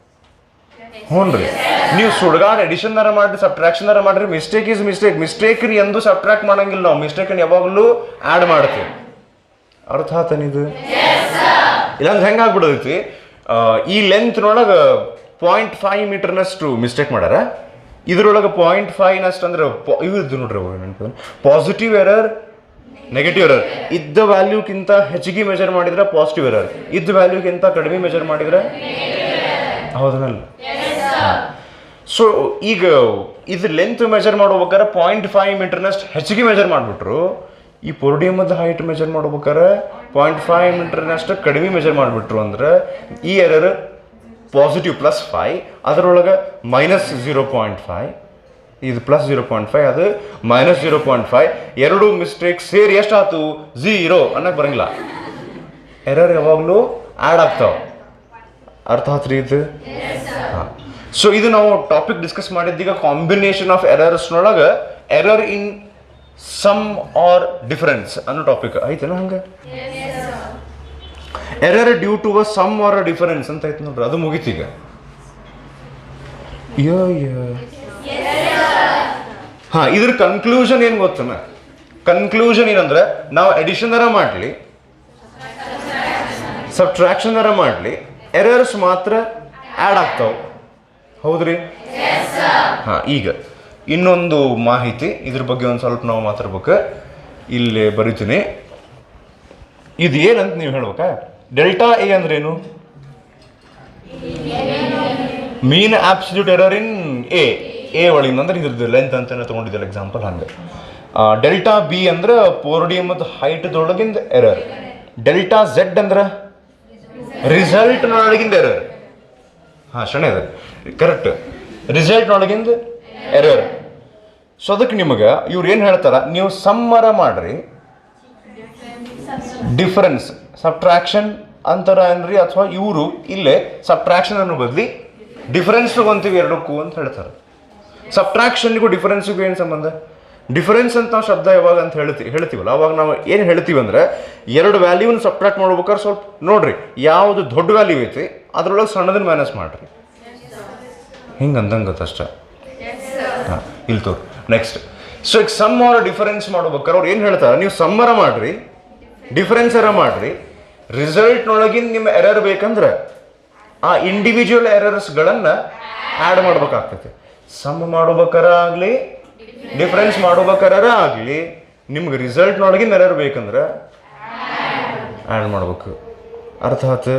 ಹ್ಞೂ ರೀ, ನೀವು ಸುಡ್ಗಾಡ್ ಎಡಿಷನ್ನಾರ ಮಾಡಿರಿ ಸಬ್ಟ್ರಾಕ್ಷನ್ನಾರ ಮಾಡಿರಿ, ಮಿಸ್ಟೇಕ್ ಈಸ್ ಮಿಸ್ಟೇಕ್ನ ಎಂದು ಸಬ್ಟ್ರಾಕ್ಟ್ ಮಾಡಂಗಿಲ್ಲ ನಾವು, ಮಿಸ್ಟೇಕನ್ನು ಯಾವಾಗಲೂ ಆ್ಯಡ್ ಮಾಡ್ತೀವಿ. ಅರ್ಥ ಆತನಿದು? ಇಲ್ಲಾಂದ್ರೆ ಹೆಂಗೆ ಆಗ್ಬಿಡೋದೈತಿ, ಈ ಲೆಂತ್ನೊಳಗೆ 0.5 ಮೀಟರ್ನಷ್ಟು ಮಿಸ್ಟೇಕ್ ಮಾಡ್ಯಾರ, ಇದ್ರೊಳಗೆ 0.5 ಅಂದ್ರೆ ಇವ್ರದ್ದು ನೋಡ್ರಿ ಪಾಸಿಟಿವ್ ಎರರ್ ನೆಗೆಟಿವ್ ಎರರ್. ಇದ್ದ ವ್ಯಾಲ್ಯೂಕ್ಕಿಂತ ಹೆಚ್ಚಿಗೆ ಮೆಜರ್ ಮಾಡಿದ್ರೆ ಪಾಸಿಟಿವ್ ಎರರ್, ಇದ್ದ ವ್ಯಾಲ್ಯೂಗಿಂತ ಕಡಿಮೆ ಮೆಜರ್ ಮಾಡಿದ್ರೆ ಹೌದನಲ್ಲ. ಸೊ ಈಗ ಇದು ಲೆಂತ್ ಮೆಜರ್ ಮಾಡ್ಬೇಕಾರೆ 0.5 ಮೀಟರ್ನಷ್ಟು ಹೆಚ್ಚಿಗೆ ಮೆಜರ್ ಮಾಡಿಬಿಟ್ರು, ಈ ಪೊರೋಡಿಯಮದ ಹೈಟ್ ಮೆಜರ್ ಮಾಡ್ಬೇಕಾರೆ 0.5 ಮೀಟರ್ನಷ್ಟು ಕಡಿಮೆ ಮೆಜರ್ ಮಾಡಿಬಿಟ್ರು ಅಂದ್ರೆ ಈ ಎರರ್ ಪಾಸಿಟಿವ್ +5, ಅದರೊಳಗೆ -0.5, ಇದು +0.5, ಅದು -0.5, ಎರಡು ಮಿಸ್ಟೇಕ್ ಸೇರಿ ಎಷ್ಟಾಯ್ತು 0 ಅನ್ನಕ್ಕೆ ಬರಂಗಿಲ್ಲ. ಎರರ್ ಯಾವಾಗಲೂ ಆ್ಯಡ್ ಆಗ್ತಾವೆ. ಅರ್ಥ ಆತ್ರಿ ಇದು? ಹಾಂ. ಸೊ ಇದು ನಾವು ಟಾಪಿಕ್ ಡಿಸ್ಕಸ್ ಮಾಡಿದ್ದೀಗ ಕಾಂಬಿನೇಷನ್ ಆಫ್ ಎರರ್ಸ್ನೊಳಗೆ error in sum or difference ಅನ್ನೋ ಟಾಪಿಕ್ ಐತೇನ ಹಂಗೆ? Error due to a sum or a difference ಅಂತ ಐತೆ ನೋಡ್ರಿ, ಅದು ಮುಗೀತೀಗ. ಹಾಂ, ಇದ್ರ ಕನ್ಕ್ಲೂಷನ್ ಏನು ಗೊತ್ತನ? ಕನ್ಕ್ಲೂಷನ್ ಏನಂದ್ರೆ ನಾವು ಎಡಿಷನರ ಮಾಡಲಿ ಸಬ್ಟ್ರಾಕ್ಷನರ ಮಾಡಲಿ ಎರರ್ಸ್ ಮಾತ್ರ ಆ್ಯಡ್ ಆಗ್ತಾವೆ. ಹೌದ್ರಿ? ಹಾಂ, ಈಗ ಇನ್ನೊಂದು ಮಾಹಿತಿ ಇದ್ರ ಬಗ್ಗೆ ಒಂದು ಸ್ವಲ್ಪ ನಾವು ಮಾತಾಡ್ಬೇಕು. ಇಲ್ಲಿ ಬರೀತೀನಿ, ಇದು ಏನಂತ ನೀವು ಹೇಳ್ಬೇಕಾ? ಡೆಲ್ಟಾ ಎ ಅಂದ್ರೇನು? ಮೀನ್ ಆಬ್ಸಲ್ಯೂಟ್ ಎರರ್ ಇನ್ ಎ ಒಳಗಿಂದ ಅಂದ್ರೆ ಇದ್ರದ್ದು ಲೆಂತ್ ಅಂತ ತೊಗೊಂಡಿದ್ದಲ್ಲ ಎಕ್ಸಾಂಪಲ್ ಹಂಗೆ. ಡೆಲ್ಟಾ ಬಿ ಅಂದ್ರೆ ಪೋರೋಡಿಯಮದ ಹೈಟ್ದೊಳಗಿಂದ ಎರರ್. ಡೆಲ್ಟಾ ಝೆಡ್ ಅಂದ್ರೆ ರಿಸಲ್ಟ್ನೊಳಗಿಂದ ಎರರ್. ಹಾಂ, ಶಣೆ ಅದ ಕರೆಕ್ಟ್, ರಿಸಲ್ಟ್ನೊಳಗಿಂದ ಎರರ್. ಸೊ ಅದಕ್ಕೆ ನಿಮಗೆ ಇವ್ರು ಏನು ಹೇಳ್ತಾರ, ನೀವು ಸಮ್ಮರ ಮಾಡ್ರಿ ಡಿಫರೆನ್ಸ್ ಸಬ್ಟ್ರಾಕ್ಷನ್ ಅಂತಾರ ಅನ್ರಿ, ಅಥವಾ ಇವರು ಇಲ್ಲೇ ಸಬ್ಟ್ರಾಕ್ಷನ್ ಅನ್ನೋ ಬದಲಿ ಡಿಫರೆನ್ಸ್ ತಗೊಂತೀವಿ ಎರಡಕ್ಕೂ ಅಂತ ಹೇಳ್ತಾರೆ. ಸಬ್ಟ್ರಾಕ್ಷನ್ಗೂ ಡಿಫರೆನ್ಸ್ಗೂ ಏನು ಸಂಬಂಧ? ಡಿಫರೆನ್ಸ್ ಅಂತ ನಾವು ಶಬ್ದ ಯಾವಾಗ ಅಂತ ಹೇಳ್ತೀವಲ್ಲ ಅವಾಗ ನಾವು ಏನು ಹೇಳ್ತೀವಿ ಅಂದ್ರೆ ಎರಡು ವ್ಯಾಲ್ಯೂನ ಸಬ್ಟ್ರಾಕ್ಟ್ ಮಾಡ್ಬೇಕಾದ್ರೆ ಸ್ವಲ್ಪ ನೋಡ್ರಿ ಯಾವುದು ದೊಡ್ಡ ವ್ಯಾಲ್ಯೂ ಐತಿ ಅದ್ರೊಳಗೆ ಸಣ್ಣದನ್ನ ಮೈನಸ್ ಮಾಡ್ರಿ, ಹಿಂಗೆ ಅಂದಂಗತ್ತಷ್ಟ. ಹಾಂ ಇಲ್ಲಿ ತೋರಿ ನೆಕ್ಸ್ಟ್. ಸೊ ಈಗ ಸಮ್ ಆರ್ ಡಿಫರೆನ್ಸ್ ಮಾಡ್ಬೇಕಾರೆ ಅವ್ರು ಏನು ಹೇಳ್ತಾರೆ, ನೀವು ಸಮ್ಮರ ಮಾಡ್ರಿ ಡಿಫರೆನ್ಸರ ಮಾಡ್ರಿ, ರಿಸಲ್ಟ್ನೊಳಗಿನ ನಿಮ್ಮ ಎರರ್ ಬೇಕಂದ್ರೆ ಆ ಇಂಡಿವಿಜುವಲ್ ಎರರ್ಸ್ಗಳನ್ನು ಆ್ಯಡ್ ಮಾಡ್ಬೇಕಾಗ್ತೈತಿ. ಸಮ್ ಮಾಡ್ಬೇಕಾರೆ ಆಗಲಿ ಡಿಫರೆನ್ಸ್ ಮಾಡ್ಬೇಕಾರೆ ಆಗಲಿ ನಿಮ್ಗೆ ರಿಸಲ್ಟ್ನೊಳಗಿನ ಎರರ್ ಬೇಕಂದ್ರೆ ಆ್ಯಡ್ ಮಾಡ್ಬೇಕು. ಅರ್ಥ ಆಯ್ತು?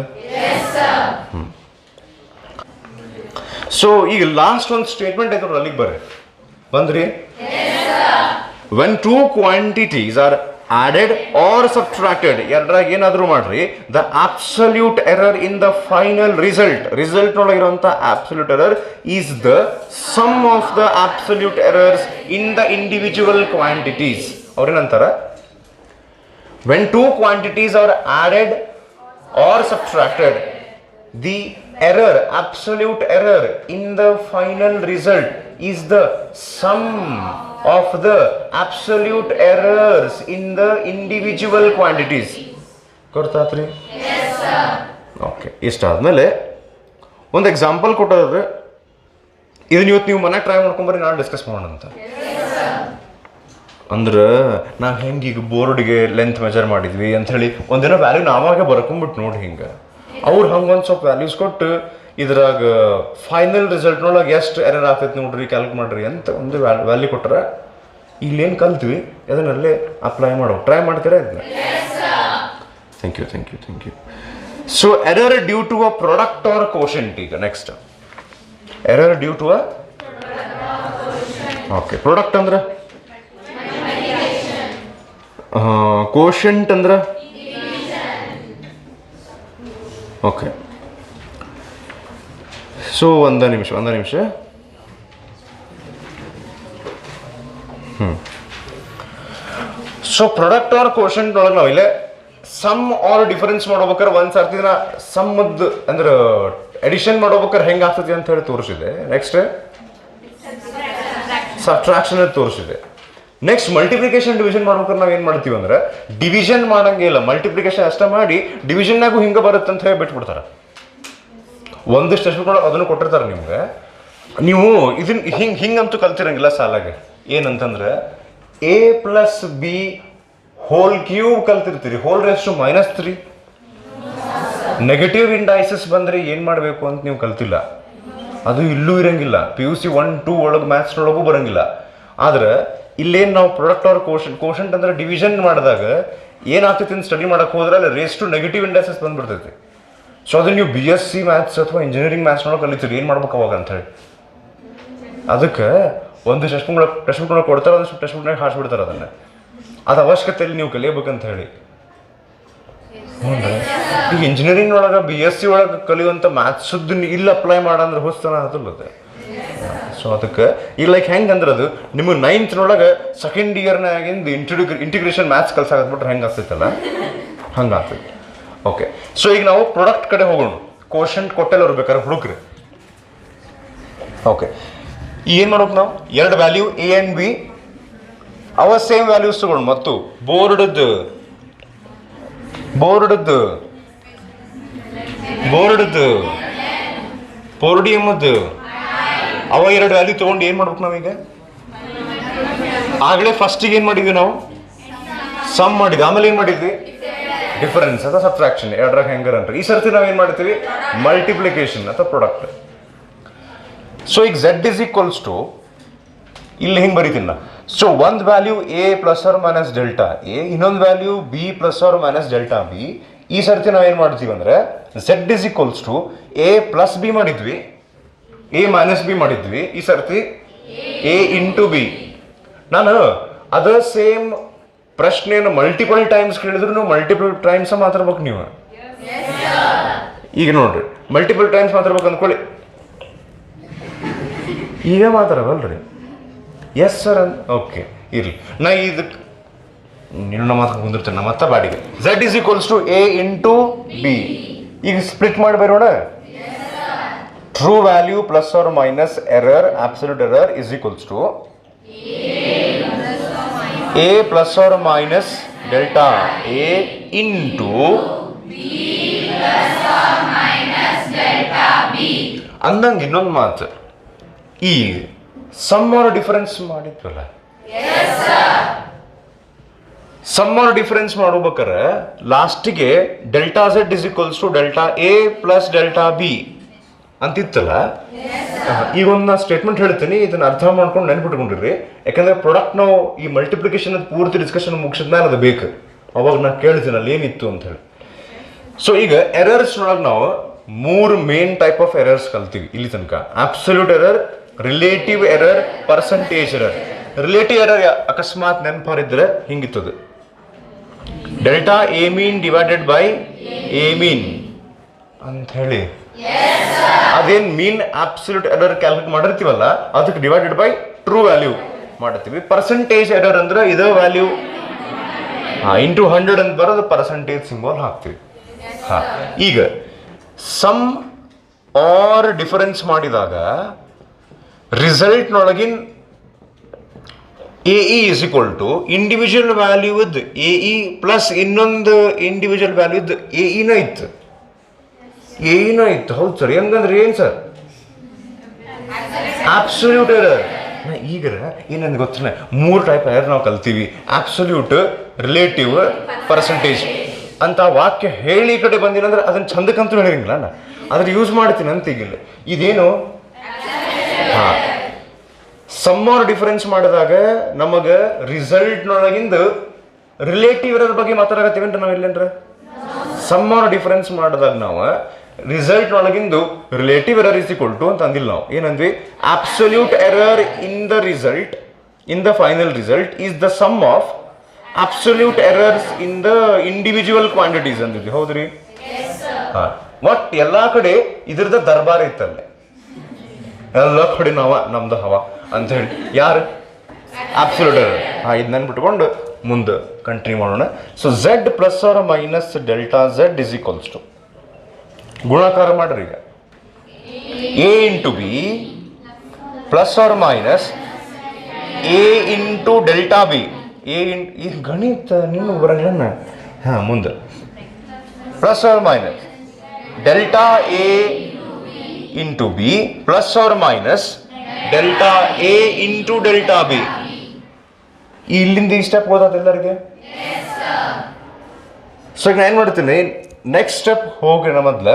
ಸೊ ಈಗ ಲಾಸ್ಟ್ ಒಂದು ಸ್ಟೇಟ್ಮೆಂಟ್ ಐತೆ ಅಲ್ಲಿಗೆ ಬರ್ರಿ, ಬಂದ್ರಿ. When two quantities are added or subtracted, ಎರಡರಾಗ ಏನಾದರೂ ಮಾಡ್ರಿ, the absolute error in the final result ನೊಳಗೆ ಇರುವಂಥ absolute error is the sum of the absolute errors in the individual quantities. ಅವ್ರೇನಂತಾರ, when two quantities are added or subtracted, the error, absolute error in the final result is the sum of the absolute errors in the individual quantities. ಗೊತ್ತಾತ್ರಿ? Yes sir. Okay, ಇಷ್ಟಾದ್ಮೇಲೆ ಒಂದು example ಕೊಟ್ಟರೆ ಇದನ್ನ ಇವತ್ತು ನೀವು ಮನೆಗೆ try ಮಾಡ್ಕೊಂಬರ್ರಿ, ನಾನು discuss ಮಾಡೋಣ ಅಂತ. ಅಂದ್ರೆ ನಾವು ಹೆಂಗೆ ಈಗ ಬೋರ್ಡ್ಗೆ ಲೆಂತ್ ಮೆಜರ್ ಮಾಡಿದ್ವಿ ಅಂಥೇಳಿ ಒಂದಿನ ವ್ಯಾಲ್ಯೂ ನಾವಾಗೆ ಬರ್ಕೊಂಬಿಟ್ಟು ನೋಡಿ, ಹಿಂಗೆ ಅವ್ರು ಹಂಗೊಂದು ಸ್ವಲ್ಪ ವ್ಯಾಲ್ಯೂಸ್ ಕೊಟ್ಟು ಇದ್ರಾಗ ಫೈನಲ್ ರಿಸಲ್ಟ್ನೊಳಗೆ ಎಷ್ಟು ಎರರ್ ಆಗ್ತೈತೆ ನೋಡ್ರಿ, ಕ್ಯಾಲ್ಕುಲೇಟ್ ಮಾಡ್ರಿ ಅಂತ ಒಂದು ವ್ಯಾಲ್ಯೂ ಕೊಟ್ಟರೆ ಇಲ್ಲೇನು ಕಲ್ತೀವಿ ಅದನ್ನಲ್ಲೇ ಅಪ್ಲೈ ಮಾಡೋ ಟ್ರೈ ಮಾಡ್ತೀರಾ ಇದನ್ನ? Thank you. So error due to a product or quotient. ಈಗ next error due to a okay product ಅಂದ್ರೆ, ಕೋಶೆಂಟ್ ಅಂದ್ರೆ ಓಕೆ. ಸೊ ಒಂದ ನಿಮಿಷ ಸೊ ಪ್ರಾಡಕ್ಟ್ ಆರ್ ಕೋಶೆಂಟ್ ಒಳಗೆ ನಾವು ಇಲ್ಲೇ ಸಮ್ ಆರ್ ಡಿಫರೆನ್ಸ್ ಮಾಡ್ಬೇಕಾರೆ ಒಂದು ಸರ್ತಿ ನಾ ಸಮ್ಮದ್ದು ಅಂದ್ರೆ ಎಡಿಷನ್ ಮಾಡ್ಬೇಕಾರೆ ಹೆಂಗೆ ಆಗ್ತದೆ ಅಂತ ಹೇಳಿ ತೋರಿಸಿದೆ. ನೆಕ್ಸ್ಟ್ ಸಬ್ಟ್ರಾಕ್ಷನ್ ತೋರಿಸಿದೆ. ನೆಕ್ಸ್ಟ್ ಮಲ್ಟಿಪ್ಲಿಕೇಶನ್ ಡಿವಿಷನ್ ಮಾಡ್ಬೇಕಾದ್ರೆ ನಾವು ಏನು ಮಾಡ್ತೀವಿ ಅಂದ್ರೆ ಡಿವಿಷನ್ ಮಾಡಂಗೆ ಇಲ್ಲ, ಮಲ್ಟಿಪ್ಲಿಕೇಶನ್ ಅಷ್ಟೇ ಮಾಡಿ ಡಿವಿಷನ್ನಾಗೂ ಹಿಂಗೆ ಬರುತ್ತೆ ಅಂತ ಹೇಳಿ ಬಿಟ್ಬಿಡ್ತಾರೆ. ಒಂದಿಷ್ಟು ಸ್ಟೆಪ್ಗಳು ಅದನ್ನು ಕೊಟ್ಟಿರ್ತಾರೆ ನಿಮ್ಗೆ, ನೀವು ಇದನ್ನ ಹಿಂಗಂತೂ ಕಲ್ತಿರಂಗಿಲ್ಲ ಸಾಲಾಗೆ. ಏನಂತಂದ್ರೆ a plus B whole cube ಕಲ್ತಿರ್ತೀರಿ, whole raise to -3. Negative indices ಬಂದರೆ ಏನು ಮಾಡಬೇಕು ಅಂತ ನೀವು ಕಲ್ತಿಲ್ಲ, ಅದು ಇಲ್ಲೂ ಇರಂಗಿಲ್ಲ. PUC 1, 2 ಒಳಗೆ ಮ್ಯಾಥ್ಸ್ನೊಳಗೂ ಬರಂಗಿಲ್ಲ. ಆದ್ರೆ ಇಲ್ಲೇನು ನಾವು ಪ್ರಾಡಕ್ಟ್ ಆರ್ ಕೋಶೆಂಟ್ ಅಂದ್ರೆ ಡಿವಿಷನ್ ಮಾಡಿದಾಗ ಏನಾಗ್ತೈತಿ ಅಂತ ಸ್ಟಡಿ ಮಾಡಕ್ಕೆ ಹೋದ್ರೆ ಅಲ್ಲಿ ರೇಸ್ ಟು ನೆಗೆಟಿವ್ ಇಂಡೈಸಸ್ ಬಂದ್ಬಿಡ್ತೈತಿ. ಸೊ ಅದನ್ನು ನೀವು BSc ಮ್ಯಾಥ್ಸ್ ಅಥವಾ ಇಂಜಿನಿಯರಿಂಗ್ ಮ್ಯಾಥ್ಸ್ನೊಳಗೆ ಕಲಿತೀರಿ, ಏನು ಮಾಡ್ಬೇಕು ಅವಾಗ ಅಂತ ಹೇಳಿ. ಅದಕ್ಕೆ ಒಂದು ಟೆಕ್ಸ್ಟ್ ಬುಕ್ಗಳು ಕೊಡ್ತಾರೆ, ಒಂದಿಷ್ಟು ಟೆಕ್ಸ್ಟ್ ಬುಕ್ನಾಗ ಹಾರಿಸ್ಬಿಡ್ತಾರೆ ಅದನ್ನು. ಅದು ಅವಶ್ಯಕತೆಯಲ್ಲಿ ನೀವು ಕಲಿಯಬೇಕಂತ ಹೇಳಿ. ಹ್ಞೂ ಈಗ ಇಂಜಿನಿಯರಿಂಗ್ ಒಳಗೆ BSc ಒಳಗೆ ಕಲಿಯುವಂಥ ಮ್ಯಾಥ್ಸದ್ದು ಇಲ್ಲಿ ಅಪ್ಲೈ ಮಾಡಂದ್ರೆ ಹೊಸ್ತನ ಅದಲ್ಲದೆ. ಸೊ ಅದಕ್ಕೆ ಈಗ ಲೈಕ್ ಹೆಂಗೆ ಅಂದ್ರೆ ಅದು ನಿಮಗೆ 9th ಸೆಕೆಂಡ್ ಇಯರ್ನಾಗಿಂದು ಇಂಟಿಗ್ರೇಷನ್ ಮ್ಯಾಥ್ಸ್ ಕಲ್ಸಾಕತ್ಬಿಟ್ರೆ ಹೆಂಗೆ ಆಗ್ತೈತಲ್ಲ ಹಂಗೆ ಆಗ್ತೈತೆ. ಓಕೆ, ಸೊ ಈಗ ನಾವು ಪ್ರಾಡಕ್ಟ್ ಕಡೆ ಹೋಗೋಣ. ಕೋಶೆಂಟ್ ಕೊಟ್ಟೆಲ್ಲ ಇರ್ಬೇಕಾದ್ರೆ ಹುಡುಕ್ರಿ. ಓಕೆ, ಏನು ಮಾಡ್ಬೇಕು ನಾವು, ಎರಡು ವ್ಯಾಲ್ಯೂ A ಆ್ಯಂಡ್ B ಅವ ಸೇಮ್ ವ್ಯಾಲ್ಯೂಸ್ ತಗೊಂಡು ಮತ್ತು ಬೋರ್ಡದ್ದು ಪೋರ್ಡಿಯಮ್ಮದ್ದು ಅವ ಎರಡು ವ್ಯಾಲ್ಯೂ ತೊಗೊಂಡು ಏನು ಮಾಡ್ಬೇಕು ನಾವೀಗ? ಆಗಲೇ ಫಸ್ಟಿಗೆ ಏನು ಮಾಡಿದ್ವಿ ನಾವು? ಸಮ್ ಮಾಡಿದ್ವಿ. ಆಮೇಲೆ ಏನು ಮಾಡಿದ್ವಿ? ಡಿಫರೆನ್ಸ್ ಅಥವಾ ಸಬ್ಟ್ರಾಕ್ಷನ್, ಎರಡರಾಗ ಹೆಂಗಾರ ಅಂತ. ಈ ಸರ್ತಿ ನಾವು ಏನು ಮಾಡ್ತೀವಿ? ಮಲ್ಟಿಪ್ಲಿಕೇಶನ್ ಅಥವಾ ಪ್ರಾಡಕ್ಟ್. ಸೊ ಈಗ Z ಇಸ್ ಈಕ್ವಲ್ಸ್ ಟು ಇಲ್ಲಿ ಹಿಂಗೆ ಬರೀತೀನಿ ನಾ. ಸೊ ಒಂದು value A plus or minus delta A, ಇನ್ನೊಂದು value B plus or minus delta B. ಈ ಸರ್ತಿ ನಾವೇನು ಮಾಡ್ತೀವಿ ಅಂದರೆ Z is equals to A plus B ಮಾಡಿದ್ವಿ, A ಮೈನಸ್ B ಮಾಡಿದ್ವಿ. ಈ ಸರ್ತಿ A ಇಂಟು B. ನಾನು ಅದ ಸೇಮ್ ಪ್ರಶ್ನೆಯನ್ನು ಮಲ್ಟಿಪಲ್ ಟೈಮ್ಸ್ ಕೇಳಿದ್ರು ನೀವು ಮಲ್ಟಿಪಲ್ ಟೈಮ್ಸ್ ಮಾತಾಡ್ಬೇಕು ನೀವು. ಈಗ ನೋಡ್ರಿ ಮಲ್ಟಿಪಲ್ ಟೈಮ್ಸ್ ಮಾತಾಡ್ಬೇಕು ಅಂದ್ಕೊಳ್ಳಿ, ಈಗ ಮಾತಾಡವಲ್ರಿ ಎಸ್ ಸರ್ ಅಂತ. ಓಕೆ ಇರಲಿ, ನಾ ಇದಕ್ಕೆ ನಿನ್ನ ಮಾತ್ರ ಕುಂದಿರ್ತೇನೆ ನಮ್ಮ ಮತ್ತೆ ಬಾಡಿಗೆ. Z is equals to A into B. ಈಗ ಸ್ಪ್ಲಿಟ್ ಮಾಡಿ ಬರೋಣ. True value plus or minus error, absolute error is equals to A plus or minus delta A into ಅಂದಂಗೆ ಇನ್ನೊಂದು ಮಾತು, ಈ ಸಮ್ ಆರ್ ಡಿಫರೆನ್ಸ್ ಮಾಡಿದ್ವಲ್ಲ, ಸಮ್ ಆರ್ ಡಿಫರೆನ್ಸ್ ಮಾಡ್ಬೇಕಾರೆ ಲಾಸ್ಟಿಗೆ delta Z is equals to delta A plus delta B ಅಂತಿತ್ತಲ್ಲ. ಈಗ ಒಂದು ನಾನು ಸ್ಟೇಟ್ಮೆಂಟ್ ಹೇಳ್ತೀನಿ, ಇದನ್ನ ಅರ್ಥ ಮಾಡ್ಕೊಂಡು ನೆನ್ಪಿಟ್ಕೊಂಡಿರ್ರಿ. ಯಾಕಂದ್ರೆ ಪ್ರಾಡಕ್ಟ್ ನಾವು ಈ ಮಲ್ಟಿಪ್ಲಿಕೇಶನ್ ಪೂರ್ತಿ ಡಿಸ್ಕಷನ್ ಮುಗಿಸಿದ್ಮೇಲೆ ಅದು ಬೇಕು, ಅವಾಗ ನಾನು ಕೇಳ್ತೀನಿ ಅಲ್ಲಿ ಏನಿತ್ತು ಅಂತ ಹೇಳಿ. ಸೊ ಈಗ ಎರರ್ಸ್ ಒಳಗೆ ನಾವು 3 ಮೇನ್ ಟೈಪ್ ಆಫ್ ಎರರ್ಸ್ ಕಲ್ತೀವಿ ಇಲ್ಲಿ ತನಕ. Absolute error, relative error, percentage error. Relative error ಅಕಸ್ಮಾತ್ ನೆನಪಾರಿದ್ರೆ ಹಿಂಗಿತ್ತದು, delta A mean divided by A mean ಅಂತ ಹೇಳಿ. ಅದೇನ್ ಮೀನ್ ಅಬ್ಸಲ್ಯೂಟ್ ಎರರ್ ಕ್ಯಾಲ್ಕುಲೇಟ್ ಮಾಡಿರ್ತೀವಲ್ಲ, ಅದಕ್ಕೆ ಡಿವೈಡೆಡ್ ಬೈ ಟ್ರೂ ವ್ಯಾಲ್ಯೂ ಮಾಡ್ತೀವಿ. ಪರ್ಸೆಂಟೇಜ್ ಎರರ್ ಅಂದ್ರೆ ಇದೇ ವ್ಯಾಲ್ಯೂ ಇಂಟು 100 ಅಂತ ಬರೋದು ಪರ್ಸೆಂಟೇಜ್ ಸಿಂಬಲ್ ಹಾಕ್ತೀವಿ. ಈಗ ಸಮ್ ಆರ್ ಡಿಫರೆನ್ಸ್ ಮಾಡಿದಾಗ ರಿಸಲ್ಟ್ನೊಳಗಿನ A E is equal to individual value ಇದ್ದು ಎ ಇ ಪ್ಲಸ್ ಇನ್ನೊಂದು ಇಂಡಿವಿಜುವಲ್ ವ್ಯಾಲ್ಯೂ ಇದ್ದು ಎ ಇನ ಇತ್ತು, ಎ ಇನ ಇತ್ತು. ಹೌದು ಸರ್, ಹೆಂಗಂದ್ರೆ ಏನು ಸರ್? Absolute error. ಈಗ ಏನಂದ್ರೆ ಗೊತ್ತಿಲ್ಲ, 3 ಟೈಪ್ ಎರರ್ ನಾವು ಕಲ್ತೀವಿ, ಅಬ್ಸಲ್ಯೂಟ್, ರಿಲೇಟಿವ್, ಪರ್ಸೆಂಟೇಜ್ ಅಂತ. ವಾಕ್ಯ ಹೇಳಿ ಕಡೆ ಬಂದಿನಂದ್ರೆ ಅದನ್ನ ಚಂದಕ್ಕಂತೂ ಹೇಳಿರಂಗಿಲ್ಲ, ನಾ ಅದ್ರ ಯೂಸ್ ಮಾಡ್ತೀನಿ ಅಂತ. ಈಗಿಲ್ಲ ಇದೇನು ಸಮ್ ಆರ್ ಡಿಫರೆನ್ಸ್ ಮಾಡಿದಾಗ ನಮಗೆ ರಿಸಲ್ಟ್ನೊಳಗಿಂದ ರಿಲೇಟಿವ್ ಎರರ್ ಬಗ್ಗೆ ಮಾತಾಡಕತ್ತೀವೇನ್ರಿ ನಾವು ಇಲ್ಲೇನ್ರ? ಸಮ್ ಆರ್ ಡಿಫರೆನ್ಸ್ ಮಾಡಿದಾಗ ನಾವು ರಿಸಲ್ಟ್ನೊಳಗಿಂದು relative error is equal to ಅಂತ ಅಂದಿಲ್ಲ ನಾವು. ಏನಂದ್ವಿ? Absolute error in the result, in the final result is the sum of absolute errors in the individual quantities ಅಂದಿದ್ವಿ. ಹೌದ್ರಿ? ಒಟ್ ಎಲ್ಲಾ ಕಡೆ ಇದ್ರದ ದರ್ಬಾರ್ ಇತ್ತಲ್ಲೇ, ಎಲ್ಲ ಕಡೆ ನಾವ ನಮ್ದು ಹವಾ ಅಂತ ಹೇಳಿ. ಯಾರು? Absolute error. ಇದು ನೆನ್ಬಿಟ್ಕೊಂಡು ಮುಂದೆ ಕಂಟಿನ್ಯೂ ಮಾಡೋಣ. So Z plus or minus delta Z is equals to, ಗುಣಾಕಾರ ಮಾಡ್ರಿ ಈಗ, A into B plus or minus A into delta B. ಈ ಗಣಿತ ನೀನು ಬರಂಗಿಲ್ಲ. ಮುಂದೆ plus or minus delta A into B plus or minus delta A into delta B. ಇಲ್ಲಿಂದ ಈ ಸ್ಟೆಪ್ ಓದೋದು ಎಲ್ಲರಿಗೆ? ಸೊ ಈಗ ನಾನು ಏನು ಮಾಡ್ತೀನಿ, ನೆಕ್ಸ್ಟ್ ಸ್ಟೆಪ್ ಹೋಗಿ ಮೊದಲ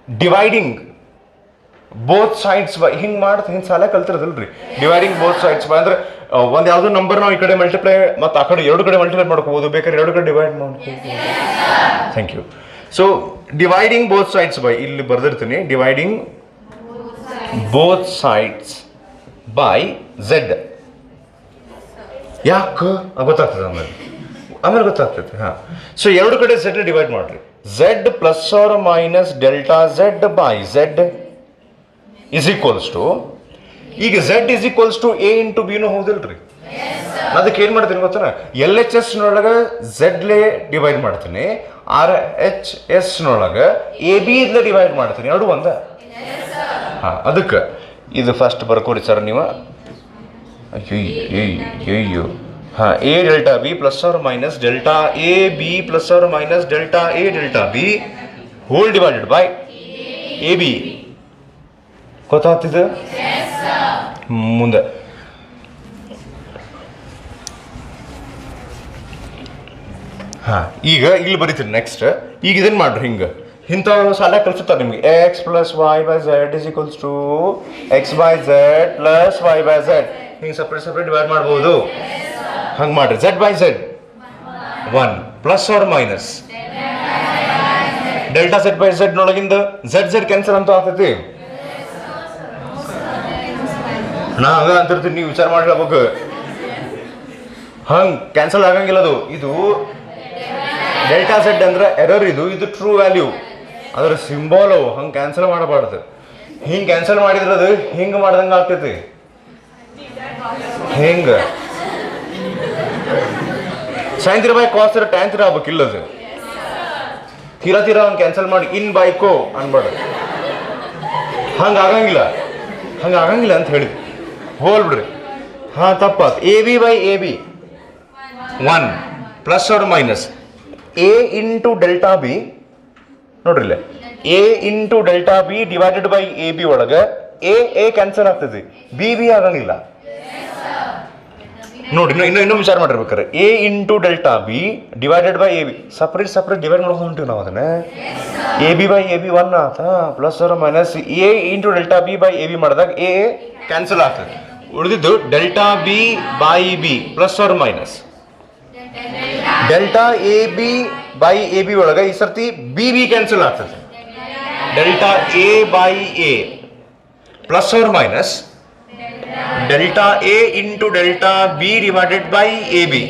ಡಿವೈಡಿಂಗ್ ಬೋತ್ ಸೈಡ್ಸ್ ಬೈ ಹಿಂಗೆ ಮಾಡ್ತೀನಿ. ಹಿಂಗೆ ಸಾಲ ಕಲ್ತಿರೋದಲ್ರಿ, ಡಿವೈಡಿಂಗ್ ಬೋತ್ ಸೈಡ್ಸ್ ಬೈ ಅಂದ್ರೆ ಒಂದು ಯಾವುದೋ ನಂಬರ್ ನಾವು ಈ ಕಡೆ ಮಲ್ಟಿಪ್ಲೈ ಮತ್ತು ಆ ಕಡೆ 2 ಕಡೆ ಮಲ್ಟಿಪ್ಲೈ ಮಾಡ್ಕೋಬೋದು, ಬೇಕಾದ್ರೆ 2 ಕಡೆ ಡಿವೈಡ್ ಮಾಡ್ಕೋಬೋದು. Thank you. So dividing both sides by, ಇಲ್ಲಿ ಬರ್ದಿರ್ತೀನಿ, dividing both sides by Z. ಯಾಕೆ ಗೊತ್ತಾಗ್ತದೆ ಆಮೇಲೆ ಗೊತ್ತಾಗ್ತೈತೆ. ಸೊ 2 ಕಡೆ ಝೆಡ್ ಡಿವೈಡ್ ಮಾಡ್ರಿ. Z plus or minus delta Z by Z is equals to, ಈಗ Z is equals to A into ಬಿನೂ ಹೌದಿಲ್ರಿ? ಅದಕ್ಕೆ ಏನು ಮಾಡ್ತೀನಿ ಗೊತ್ತಾನ, ಎಲ್ ಎಚ್ ಎಸ್ ನೊಳಗೆ ಝೆಡ್ಲೇ ಡಿವೈಡ್ ಮಾಡ್ತೀನಿ, ಆರ್ ಎಚ್ ಎಸ್ ನೊಳಗೆ ಎ ಬಿ ಇದ್ಲೇ ಡಿವೈಡ್ ಮಾಡ್ತೀನಿ. 2 ಒಂದ. ಅದಕ್ಕೆ ಇದು ಫಸ್ಟ್ ಬರ್ಕೋರಿ ಸರ್ ನೀವು. ಅಯ್ಯೋ A delta B plus or minus delta A B plus or minus delta A delta B whole divided by A B. ಗೊತ್ತಾಗ್ತಿದೆ? ಮುಂದೆ ಈಗ ಇಲ್ಲಿ ಬರೀತೀರಿ ನೆಕ್ಸ್ಟ್. ಈಗ ಇದನ್ನ ಮಾಡ್ರಿ, ಹಿಂಗೆ ಇಂಥವು ಸಾಲ ಕಲಿಸುತ್ತಾರೆ ನಿಮಗೆ. X plus Y by Z is equals to X by Z plus Y by Z. ಹಿಂಗೆ ಸಪ್ರೇಟ್ ಡಿವೈಡ್ ಮಾಡ್ಬೋದು. ಹಂಗೆ ಮಾಡ್ರಿ. Z by Z 1 plus or minus delta Z by Z ನೊಳಗಿಂದ ಝೆಡ್ ಕ್ಯಾನ್ಸಲ್ ಅಂತ ಆಗ್ತೈತಿ. ನಾ ಹಂಗ ಅಂತಿರ್ತೀನಿ, ನೀವು ವಿಚಾರ ಮಾಡ್ಬೇಕು. ಹಂಗೆ ಕ್ಯಾನ್ಸಲ್ ಆಗಂಗಿಲ್ಲ ಅದು. ಇದು ಡೆಲ್ಟಾ ಝೆಡ್ ಅಂದ್ರೆ ಎರರ್, ಇದು ಟ್ರೂ ವ್ಯಾಲ್ಯೂ, ಅದರ ಸಿಂಬಾಲ್. ಹಂಗೆ ಕ್ಯಾನ್ಸಲ್ ಮಾಡಬಾರ್ದು. ಹಿಂಗೆ ಕ್ಯಾನ್ಸಲ್ ಮಾಡಿದ್ರೆ ಅದು ಹಿಂಗೆ ಮಾಡ್ದಂಗೆ ಆಗ್ತೈತಿ. ಹೆಂಗೆ ಸೈನ್ ತೀರ ಬೈ ಕಾಸ್ ತೀರ ಟ್ಯಾನ್ ತೀರ ಆಗ್ಬೇಕಿಲ್ಲ, ಅದು ತೀರ ಹಂಗೆ ಕ್ಯಾನ್ಸಲ್ ಮಾಡಿ ಇನ್ ಬೈ ಕೋ ಅನ್ಬಾರ್ದು. ಹಂಗೆ ಆಗಂಗಿಲ್ಲ ಅಂತ ಹೇಳಿದ್ವಿ. ಹೋಲ್ ಬಿಡ್ರಿ. ತಪ್ಪಾತ್. A B by A B 1 plus or minus A into delta B ನೋಡ್ರಿ ಇಲ್ಲೇ A into delta B divided by A B ಒಳಗೆ ಎ ಕ್ಯಾನ್ಸಲ್ ಆಗ್ತದೆ ಬಿ ಆಗಂಗಿಲ್ಲ ನೋಡಿ ಇನ್ನೂ ವಿಚಾರ ಮಾಡಿರ್ಬೇಕಾರೆ A into delta B divided by A B separate divide ಮಾಡ್ಕೊಂಡು ಹೊಂಟಿವಿ ನಾವು ಅದನ್ನ A B by A B 1 ಆತ plus or minus A into delta B by A B ಮಾಡಿದಾಗ ಎ ಕ್ಯಾನ್ಸಲ್ ಆಗ್ತದೆ ಉಳಿದಿದ್ದು delta B by B plus or minus delta A B by A B ಒಳಗೆ ಈ ಸರ್ತಿ ಬಿ ಕ್ಯಾನ್ಸಲ್ ಆಗ್ತದೆ delta A by A plus or minus delta A into delta B divided by A B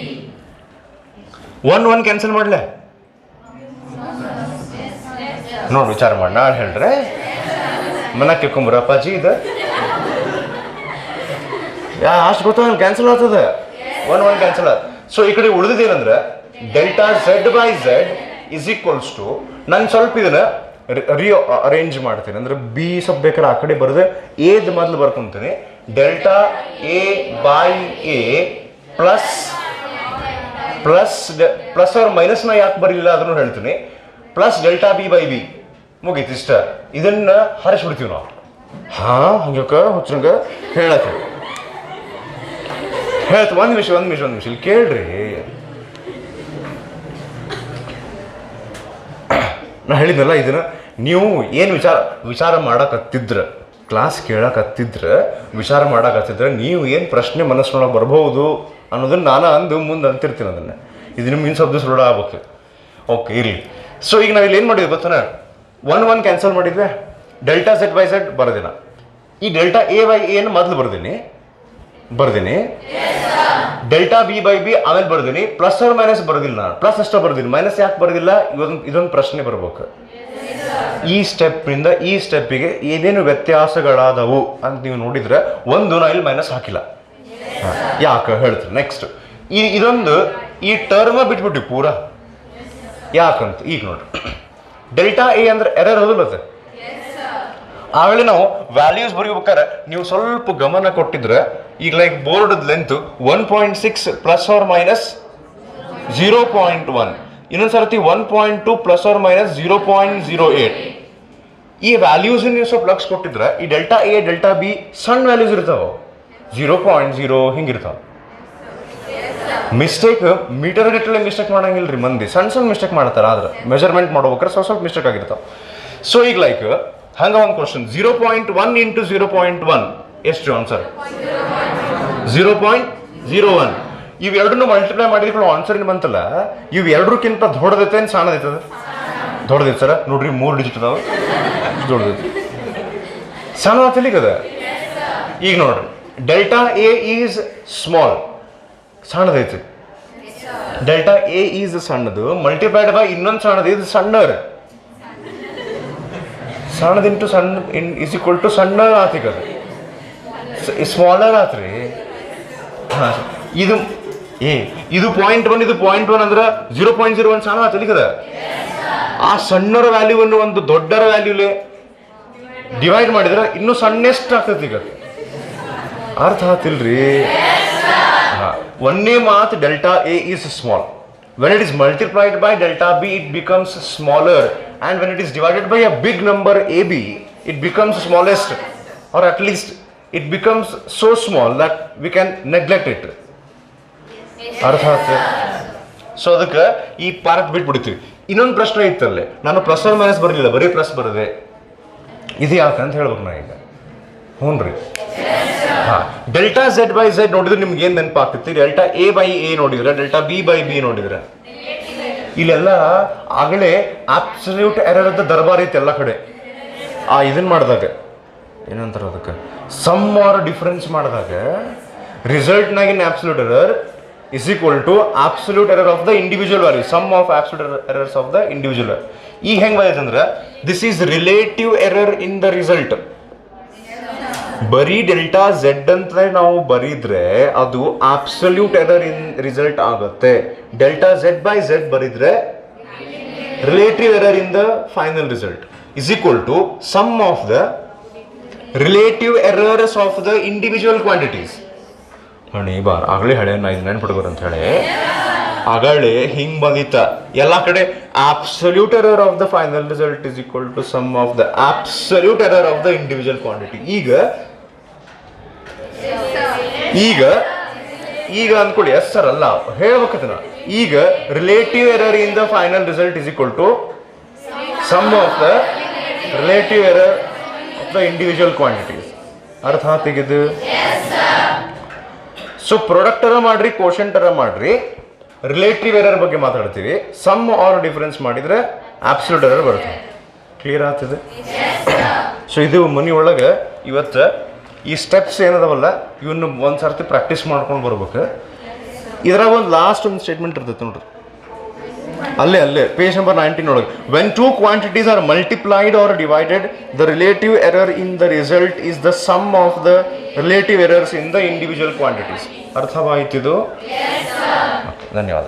1 cancel ಮಾಡ್ಲೆ ನೋಡಿ ವಿಚಾರ ಮಾಡಿ ನಾನು ಹೇಳ್ರೆ ಮನ ಕೇಳ್ಕೊಂಬರ ಅಪ್ಪಾಜಿ ಇದು ಅಷ್ಟು ಗೊತ್ತಾಗ ಕ್ಯಾನ್ಸಲ್ ಆಗ್ತದೆ 1 ಕ್ಯಾನ್ಸಲ್ ಆಗ ಸೊ ಈ ಕಡೆ ಉಳಿದಿದ್ದೇನಂದ್ರೆ delta Z by Z is equals to ನಾನು ಸ್ವಲ್ಪ ಇದನ್ನ ಅರೇಂಜ್ ಮಾಡ್ತೀನಿ ಅಂದ್ರೆ ಬಿ ಸ್ವಲ್ಪ ಬೇಕಾದ್ರೆ ಆ ಕಡೆ ಬರೆದು ಎದ್ ಮೊದಲು ಬರ್ಕೊಂತೀನಿ delta A by A plus ಅವ್ರ ಮೈನಸ್ ನಾ ಯಾಕೆ ಬರಲಿಲ್ಲ ಅದನ್ನು ಹೇಳ್ತೀನಿ plus delta B by B ಮುಗೀತು ಇಷ್ಟ ಇದನ್ನ ಹರಿಸ್ಬಿಡ್ತೀವಿ ನಾವು ಹಂಗಕ್ಕ ಹುಚ್ಚಂಗ ಹೇಳಕ್ಕೆ ಹೇಳ್ತು ಒಂದು ನಿಮಿಷ ಇಲ್ಲಿ ಕೇಳ್ರಿ ನಾ ಹೇಳಿದ್ನಲ್ಲ ಇದನ್ನ ನೀವು ಏನು ವಿಚಾರ ಮಾಡಕತ್ತಿದ್ರ ಕ್ಲಾಸ್ ಕೇಳಕತ್ತಿದ್ರೆ ವಿಚಾರ ಮಾಡಕತ್ತಿದ್ರೆ ನೀವು ಏನು ಪ್ರಶ್ನೆ ಮನಸ್ಸಿನೊಳಗೆ ಬರ್ಬೋದು ಅನ್ನೋದನ್ನ ನಾನು ಅಂದು ಮುಂದೆ ಅಂತಿರ್ತೀನಿ ಅದನ್ನು ಇದು ನಿಮ್ಮ ಇನ್ನು ಸ್ವಲ್ಪ ದಿವಸ ರೂಢ ಆಗ್ಬೇಕು ಓಕೆ ಇರಲಿ ಸೊ ಈಗ ನಾವು ಇಲ್ಲಿ ಏನು ಮಾಡಿದ್ವಿ ಗೊತ್ತಾನ 1 ಕ್ಯಾನ್ಸಲ್ ಮಾಡಿದ್ವಿ ಡೆಲ್ಟಾ ಝೆಡ್ ಬೈ ಝೆಡ್ ಬರ್ದಿನ ಈ ಡೆಲ್ಟಾ ಎ ಬೈ ಎನ್ನು ಮೊದಲು ಬರ್ದೀನಿ ಡೆಲ್ಟಾ ಬಿ ಬೈ ಬಿ ಆಮೇಲೆ ಬರ್ದೀನಿ ಪ್ಲಸ್ ಆರ್ ಮೈನಸ್ ಬರ್ದಿಲ್ಲ ನಾನು ಪ್ಲಸ್ ಅಷ್ಟೇ ಬರ್ದೀನಿ ಮೈನಸ್ ಯಾಕೆ ಬರ್ದಿಲ್ಲ ಇದೊಂದು ಪ್ರಶ್ನೆ ಬರ್ಬೇಕು ಈ ಸ್ಟೆಪ್ನಿಂದ ಈ ಸ್ಟೆಪ್ಪಿಗೆ ಏನೇನು ವ್ಯತ್ಯಾಸಗಳಾದವು ಅಂತ ನೀವು ನೋಡಿದ್ರೆ ನಾ ಇಲ್ಲಿ ಮೈನಸ್ ಹಾಕಿಲ್ಲ ಯಾಕೆ ಹೇಳ್ತೀನಿ ನೆಕ್ಸ್ಟ್ ಇದೊಂದು ಈ ಟರ್ಮ ಬಿಟ್ಬಿಟ್ವಿ ಪೂರಾ ಯಾಕಂತ ಈಗ ನೋಡ್ರಿ ಡೆಲ್ಟಾ ಎ ಅಂದ್ರೆ ಎರರ್ ಹೌದಲ್ಲ ಅದು ಆಮೇಲೆ ನಾವು ವ್ಯಾಲ್ಯೂಸ್ ಬರೀಬೇಕಾರೆ ನೀವು ಸ್ವಲ್ಪ ಗಮನ ಕೊಟ್ಟಿದ್ರೆ ಈಗ like board length 1.6 plus or minus 0.1 ಇನ್ನೊಂದು ಸರ್ತಿ 1.2 ಪ್ಲಸ್ ಆರ್ ಮೈನಸ್ 0.08 ಈ ವ್ಯಾಲ್ಯೂಸ್ ನೀವು ಸ್ವಲ್ಪ ಲಕ್ಷ ಕೊಟ್ಟಿದ್ರೆ ಈ ಡೆಲ್ಟಾ ಎ ಡೆಲ್ಟಾ ಬಿ ಸಣ್ಣ ವ್ಯಾಲ್ಯೂಸ್ ಇರ್ತಾವ 0.0 ಹಿಂಗಿರ್ತಾವ ಮಿಸ್ಟೇಕ್ ಮೀಟರ್ ಗಟ್ಟಲೆ ಮಿಸ್ಟೇಕ್ ಮಾಡಂಗಿಲ್ರಿ ಮಂದಿ ಸಣ್ಣ ಮಿಸ್ಟೇಕ್ ಮಾಡ್ತಾರೆ ಆದ್ರೆ ಮೆಜರ್ಮೆಂಟ್ ಮಾಡ್ಬೇಕಾದ್ರೆ ಸ್ವಲ್ಪ ಮಿಸ್ಟೇಕ್ ಆಗಿರ್ತಾವ ಸೊ ಈಗ ಲೈಕ್ ಹಂಗ ಒಂದು ಕ್ವಶನ್ 0.1 ಇಂಟು 0.1 ಎಷ್ಟು ಆನ್ಸರ್ 0.01 ಇವೆರಡನ್ನು ಮಲ್ಟಿಪ್ಲೈ ಮಾಡಿದ್ರೆ ಆನ್ಸರ್ ಏನು ಬಂತಲ್ಲ ಇವೆರಡಕ್ಕಿಂತ ದೊಡ್ಡದೈತೆ ಸಣ್ಣದೈತದ ದೊಡ್ಡದೈತೆ ಸರ ನೋಡ್ರಿ 3 ಡಿಜಿಟ್ ಅದಾವ ದೊಡ್ಡದೈತಿ ಸಣ್ಣ ತಿಳಿಗದ ಈಗ ನೋಡ್ರಿ ಡೆಲ್ಟಾ ಎ ಈಸ್ ಸ್ಮಾಲ್ ಸಣ್ಣದೈತಿ ಡೆಲ್ಟಾ ಎ ಈಸ್ ಸಣ್ಣದು ಮಲ್ಟಿಪ್ಲೈಡ್ ಬೈ ಇನ್ನೊಂದು ಸಣ್ಣದು ಇದು ಸಣ್ಣರ್ ಸಣ್ಣದಿಂಟು ಸಣ್ಣ ಇಸ್ ಈಕ್ವಲ್ ಟು ಸಣ್ಣ ಆತಿಗದ ಸ್ಮಾಲರ್ ಆತ್ರಿ ಇದು ಇದು 0.1 ಇದು 0.1 ಅಂದ್ರೆ 0.01 ಸಣ್ಣ ತಿಳಿಗದ ಆ ಸಣ್ಣರ ವ್ಯಾಲ್ಯೂವನ್ನು ಒಂದು ದೊಡ್ಡರ ವ್ಯಾಲ್ಯೂಲೆ ಡಿವೈಡ್ ಮಾಡಿದ್ರೆ ಇನ್ನೂ ಸಣ್ಣೆಷ್ಟು ಆಗ್ತದೆ ಈಗ ಅರ್ಥ ಆತಿಲ್ರಿ ಒಂದೇ ಮಾತು delta A is small when it is multiplied by delta b it becomes smaller and when it is divided by a big number ab it becomes smallest or at least it becomes so small that we can neglect it ಅರ್ಥ ಆಯ್ತು so ಅದಕ್ಕೆ ಈ part ಬಿಟ್ಬಿಡ್ತೀವಿ ಇನ್ನೊಂದು ಪ್ರಶ್ನೆ ಇತ್ತಲ್ಲೇ ನಾನು plus or minus ಬರಲಿಲ್ಲ ಬರೀ plus ಬರದೆ ಇದು ಯಾಕಂತ ಹೇಳ್ಬೇಕು ನಾ ಈಗ ಹ್ಞೂ ರೀ ಡೆಲ್ಟಾ ಝೆಡ್ ಬೈ ಝೆಡ್ ನೋಡಿದ್ರೆ ನಿಮ್ಗೆ ಏನು ನೆನಪಾಗ್ತೈತಿ ಡೆಲ್ಟಾ ಎ ಬೈ ಎ ನೋಡಿದ್ರೆ ಡೆಲ್ಟಾ ಬಿ ಬೈ ಬಿ ನೋಡಿದ್ರೆ ಇಲ್ಲೆಲ್ಲ ಆಗಲೇ ಅಬ್ಸಲ್ಯೂಟ್ ಎರರ್ ಅಂತ ದರ್ಬಾರ್ ಐತಿ ಎಲ್ಲ ಕಡೆ ಇದನ್ನ ಮಾಡಿದಾಗ ಏನಂತಾರ ಅದಕ್ಕೆ ಸಮ್ ಆರ್ ಡಿಫರೆನ್ಸ್ ಮಾಡಿದಾಗ ರಿಸಲ್ಟ್ನಾಗಿನ absolute error is equal to absolute error of the individual value sum of absolute errors of the individual ಈಗ ಹೆಂಗೆ ಬರ್ತೈತೆ ಅಂದ್ರೆ this is relative error in the result ಬರೀ ಡೆಲ್ಟಾ ಝೆಡ್ ಅಂತ ನಾವು ಬರೀದ್ರೆ ಅದು ಅಬ್ಸಲ್ಯೂಟ್ ಎರರ್ ಇನ್ ರಿಸಲ್ಟ್ ಆಗುತ್ತೆ ಡೆಲ್ಟಾ ಝೆಡ್ ಬೈ ಝೆಡ್ ಬರೀದ್ರೆ relative error in the final result is equal to sum of the relative errors of the individual quantities ನೋಡಿ ಆಗಲೇ ಹೇಳಿ ನಾ ಇದು ನೆನ್ಪಿಡ್ಕೋರು ಅಂತ ಹೇಳಿ ಅಗಳೆ ಹಿಂಗ್ ಬಂದಿತ್ತ ಎಲ್ಲ ಕಡೆ absolute error of the final result is equal to sum of the absolute error of the individual quantity. ಈಗ ಈಗ ಈಗ ಅಂದ್ಕೊಳ್ಳಿ ಎಸ್ ಸರ್ ಅಲ್ಲ ಹೇಳ್ಬೇಕದನ್ನ. ಈಗ relative error in the final result is equal to sum of the relative error of the individual quantities. ಅರ್ಥ ತೆಗೆದು so ಪ್ರಾಡಕ್ಟರ ಮಾಡ್ರಿ ಕೋಶಂಟರ ಮಾಡ್ರಿ, ರಿಲೇಟಿವ್ ಎರರ್ ಬಗ್ಗೆ ಮಾತಾಡ್ತೀವಿ. ಸಮ್ ಆರ್ ಡಿಫರೆನ್ಸ್ ಮಾಡಿದ್ರೆ ಅಬ್ಸಲ್ಯೂಟ್ ಎರರ್ ಬರುತ್ತೆ. ಕ್ಲಿಯರ್ ಆಗ್ತದೆ? ಸೊ ಇದು ಮನೆಯೊಳಗೆ ಇವತ್ತು ಈ ಸ್ಟೆಪ್ಸ್ ಏನದವಲ್ಲ ಇವನ್ನ ಒಂದು ಸರ್ತಿ ಪ್ರಾಕ್ಟೀಸ್ ಮಾಡ್ಕೊಂಡು ಬರ್ಬೇಕು. ಇದ್ರಾಗ ಒಂದು ಲಾಸ್ಟ್ ಒಂದು ಸ್ಟೇಟ್ಮೆಂಟ್ ಇರ್ತೈತೆ ನೋಡ್ರಿ, ಅಲ್ಲೇ ಪೇಜ್ ನಂಬರ್ 19 ಒಳಗೆ. When two quantities are multiplied or divided the relative error in the result is the sum of the relative errors in the individual quantities. ಅರ್ಥವಾಯಿತಿದು? ಧನ್ಯವಾದ.